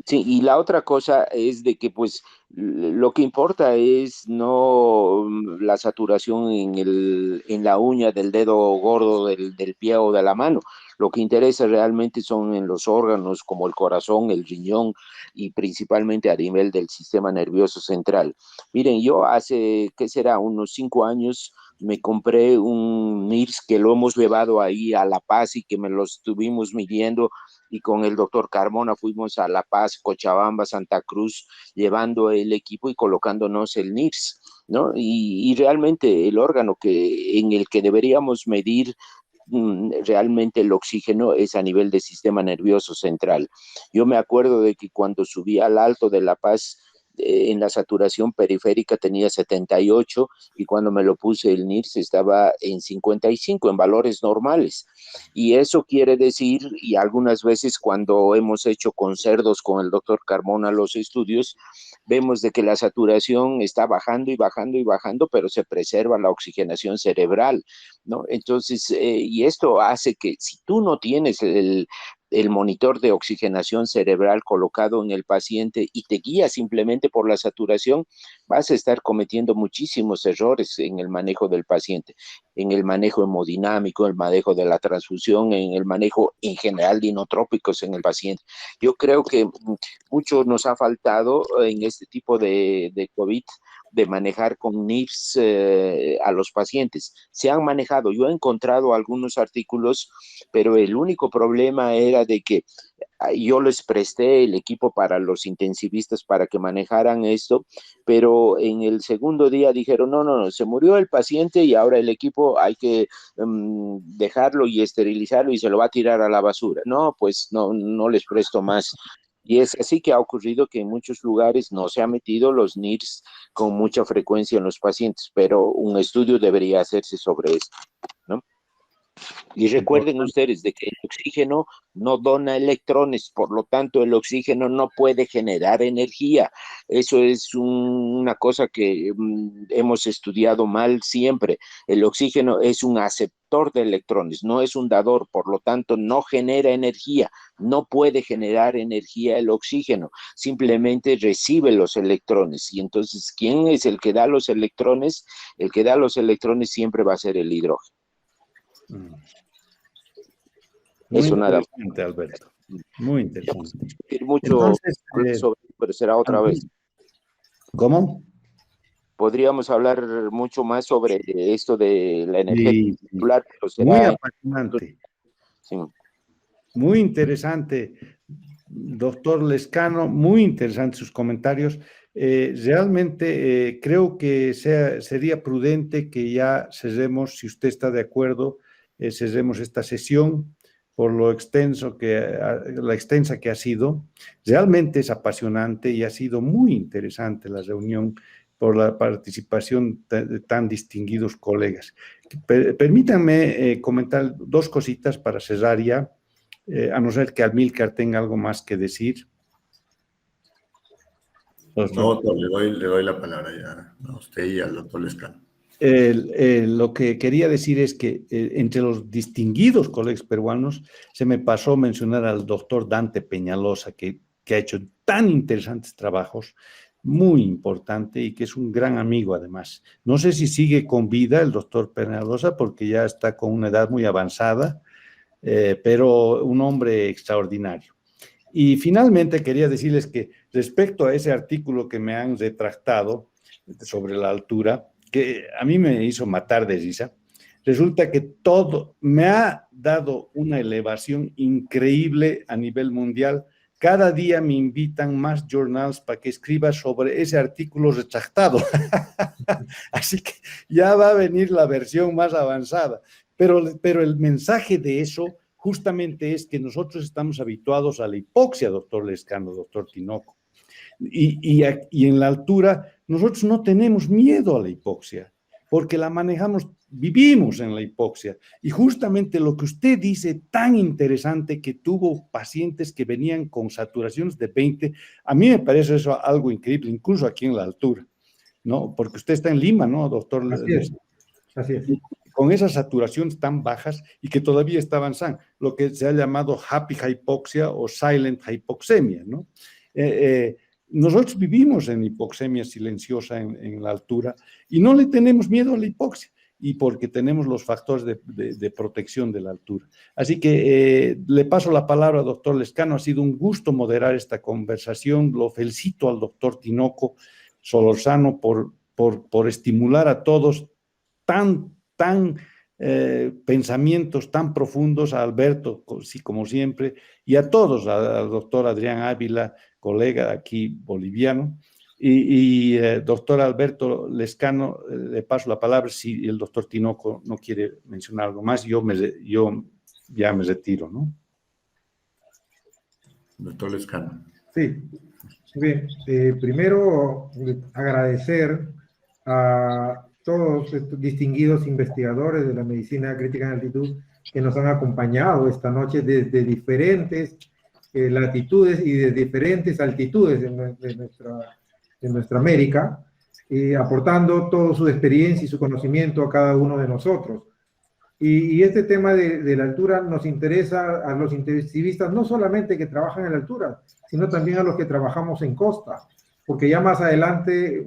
Speaker 10: Sí, y la otra cosa es de que pues lo que importa es no la saturación en la uña del dedo gordo del pie o de la mano. Lo que interesa realmente son en los órganos como el corazón, el riñón y principalmente a nivel del sistema nervioso central. Miren, yo hace, ¿qué será? Unos 5 años me compré un NIRS que lo hemos llevado ahí a La Paz y que me lo estuvimos midiendo, y con el doctor Carmona fuimos a La Paz, Cochabamba, Santa Cruz, llevando el equipo y colocándonos el NIRS, ¿no? Y realmente el órgano en el que deberíamos medir realmente el oxígeno es a nivel del sistema nervioso central. Yo me acuerdo de que cuando subí al Alto de La Paz, en la saturación periférica tenía 78 y cuando me lo puse el NIRS estaba en 55, en valores normales. Y eso quiere decir, y algunas veces cuando hemos hecho con cerdos con el doctor Carmona los estudios, vemos de que la saturación está bajando y bajando y bajando, pero se preserva la oxigenación cerebral, ¿no? Entonces, y esto hace que si tú no tienes el monitor de oxigenación cerebral colocado en el paciente y te guías simplemente por la saturación, vas a estar cometiendo muchísimos errores en el manejo del paciente, en el manejo hemodinámico, en el manejo de la transfusión, en el manejo en general de inotrópicos en el paciente. Yo creo que mucho nos ha faltado en este tipo de COVID de manejar con NIRS a los pacientes. Se han manejado, yo he encontrado algunos artículos, pero el único problema era de que yo les presté el equipo para los intensivistas para que manejaran esto, pero en el segundo día dijeron, no, se murió el paciente y ahora el equipo hay que dejarlo y esterilizarlo y se lo va a tirar a la basura. No, pues no les presto más. Y es así que ha ocurrido que en muchos lugares no se ha metido los NIRS con mucha frecuencia en los pacientes, pero un estudio debería hacerse sobre esto, ¿no? Y recuerden ustedes de que el oxígeno no dona electrones, por lo tanto el oxígeno no puede generar energía. Eso es una cosa que hemos estudiado mal siempre. El oxígeno es un aceptor de electrones, no es un dador, por lo tanto no genera energía, no puede generar energía el oxígeno, simplemente recibe los electrones. Y entonces, ¿quién es el que da los electrones? El que da los electrones siempre va a ser el hidrógeno.
Speaker 3: Muy
Speaker 10: Eso nada.
Speaker 3: interesante, Alberto. Muy interesante.
Speaker 10: Mucho
Speaker 3: Entonces,
Speaker 10: sobre, pero será otra vez.
Speaker 3: ¿Cómo?
Speaker 10: Podríamos hablar mucho más sobre esto de la energía circular, pero será
Speaker 3: muy apasionante.
Speaker 10: Sí.
Speaker 3: Muy interesante, doctor Lescano, muy interesantes sus comentarios. Realmente creo que sería prudente que ya cerremos, si usted está de acuerdo, cerremos esta sesión por lo extensa que ha sido. Realmente es apasionante y ha sido muy interesante la reunión por la participación de tan distinguidos colegas. Permítanme comentar 2 cositas para cerrar ya, a no ser que Amílcar tenga algo más que decir.
Speaker 2: No, le doy la palabra ya a usted y al doctor Lescano.
Speaker 3: Lo que quería decir es que entre los distinguidos colegas peruanos se me pasó mencionar al doctor Dante Peñalosa, que ha hecho tan interesantes trabajos, muy importante y que es un gran amigo además. No sé si sigue con vida el doctor Peñalosa porque ya está con una edad muy avanzada, pero un hombre extraordinario. Y finalmente quería decirles que respecto a ese artículo que me han retractado sobre la altura, que a mí me hizo matar de risa, resulta que todo me ha dado una elevación increíble a nivel mundial cada día me invitan más journals para que escriba sobre ese artículo retractado. Así que ya va a venir la versión más avanzada. Pero el mensaje de eso justamente es que nosotros estamos habituados a la hipoxia, doctor Lescano, doctor Tinoco. Y en la altura, nosotros no tenemos miedo a la hipoxia, porque la manejamos, vivimos en la hipoxia. Y justamente lo que usted dice, tan interesante, que tuvo pacientes que venían con saturaciones de 20, a mí me parece eso algo increíble, incluso aquí en la altura, ¿no? Porque usted está en Lima, ¿no, doctor?
Speaker 1: Así es.
Speaker 3: Con esas saturaciones tan bajas y que todavía está avanzando, lo que se ha llamado happy hypoxia o silent hypoxemia, ¿no? Nosotros vivimos en hipoxemia silenciosa en la altura y no le tenemos miedo a la hipoxia, y porque tenemos los factores de protección de la altura. Así que le paso la palabra al doctor Lescano. Ha sido un gusto moderar esta conversación. Lo felicito al doctor Tinoco Solorzano por estimular a todos pensamientos tan profundos, a Alberto, sí, como siempre, y a todos, al doctor Adrián Ávila, colega aquí boliviano, y doctor Alberto Lescano, le paso la palabra. Si el doctor Tinoco no quiere mencionar algo más, yo ya me retiro, ¿no?
Speaker 2: Doctor Lescano.
Speaker 1: Sí, bien. Primero, agradecer a todos estos distinguidos investigadores de la medicina crítica en altitud que nos han acompañado esta noche desde diferentes latitudes y de diferentes altitudes de nuestra América, aportando toda su experiencia y su conocimiento a cada uno de nosotros. Y este tema de la altura nos interesa a los intensivistas, no solamente que trabajan en la altura, sino también a los que trabajamos en costa, porque ya más adelante,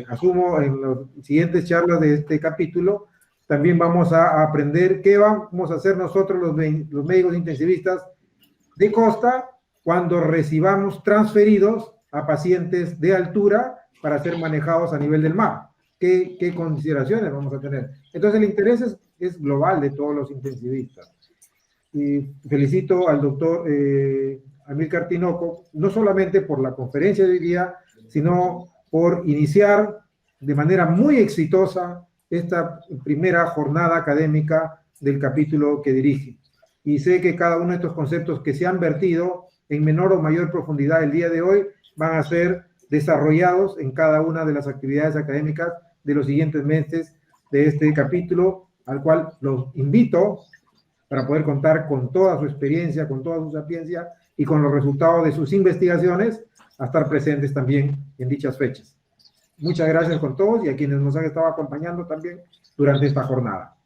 Speaker 1: asumo en las siguientes charlas de este capítulo, también vamos a aprender qué vamos a hacer nosotros los médicos intensivistas de costa cuando recibamos transferidos a pacientes de altura para ser manejados a nivel del mar. ¿Qué consideraciones vamos a tener? Entonces el interés es global de todos los intensivistas. Y felicito al doctor Amílcar Tinoco, no solamente por la conferencia de hoy día, sino por iniciar de manera muy exitosa esta primera jornada académica del capítulo que dirige. Y sé que cada uno de estos conceptos que se han vertido en menor o mayor profundidad el día de hoy van a ser desarrollados en cada una de las actividades académicas de los siguientes meses de este capítulo, al cual los invito para poder contar con toda su experiencia, con toda su sapiencia y con los resultados de sus investigaciones, a estar presentes también en dichas fechas. Muchas gracias con todos y a quienes nos han estado acompañando también durante esta jornada.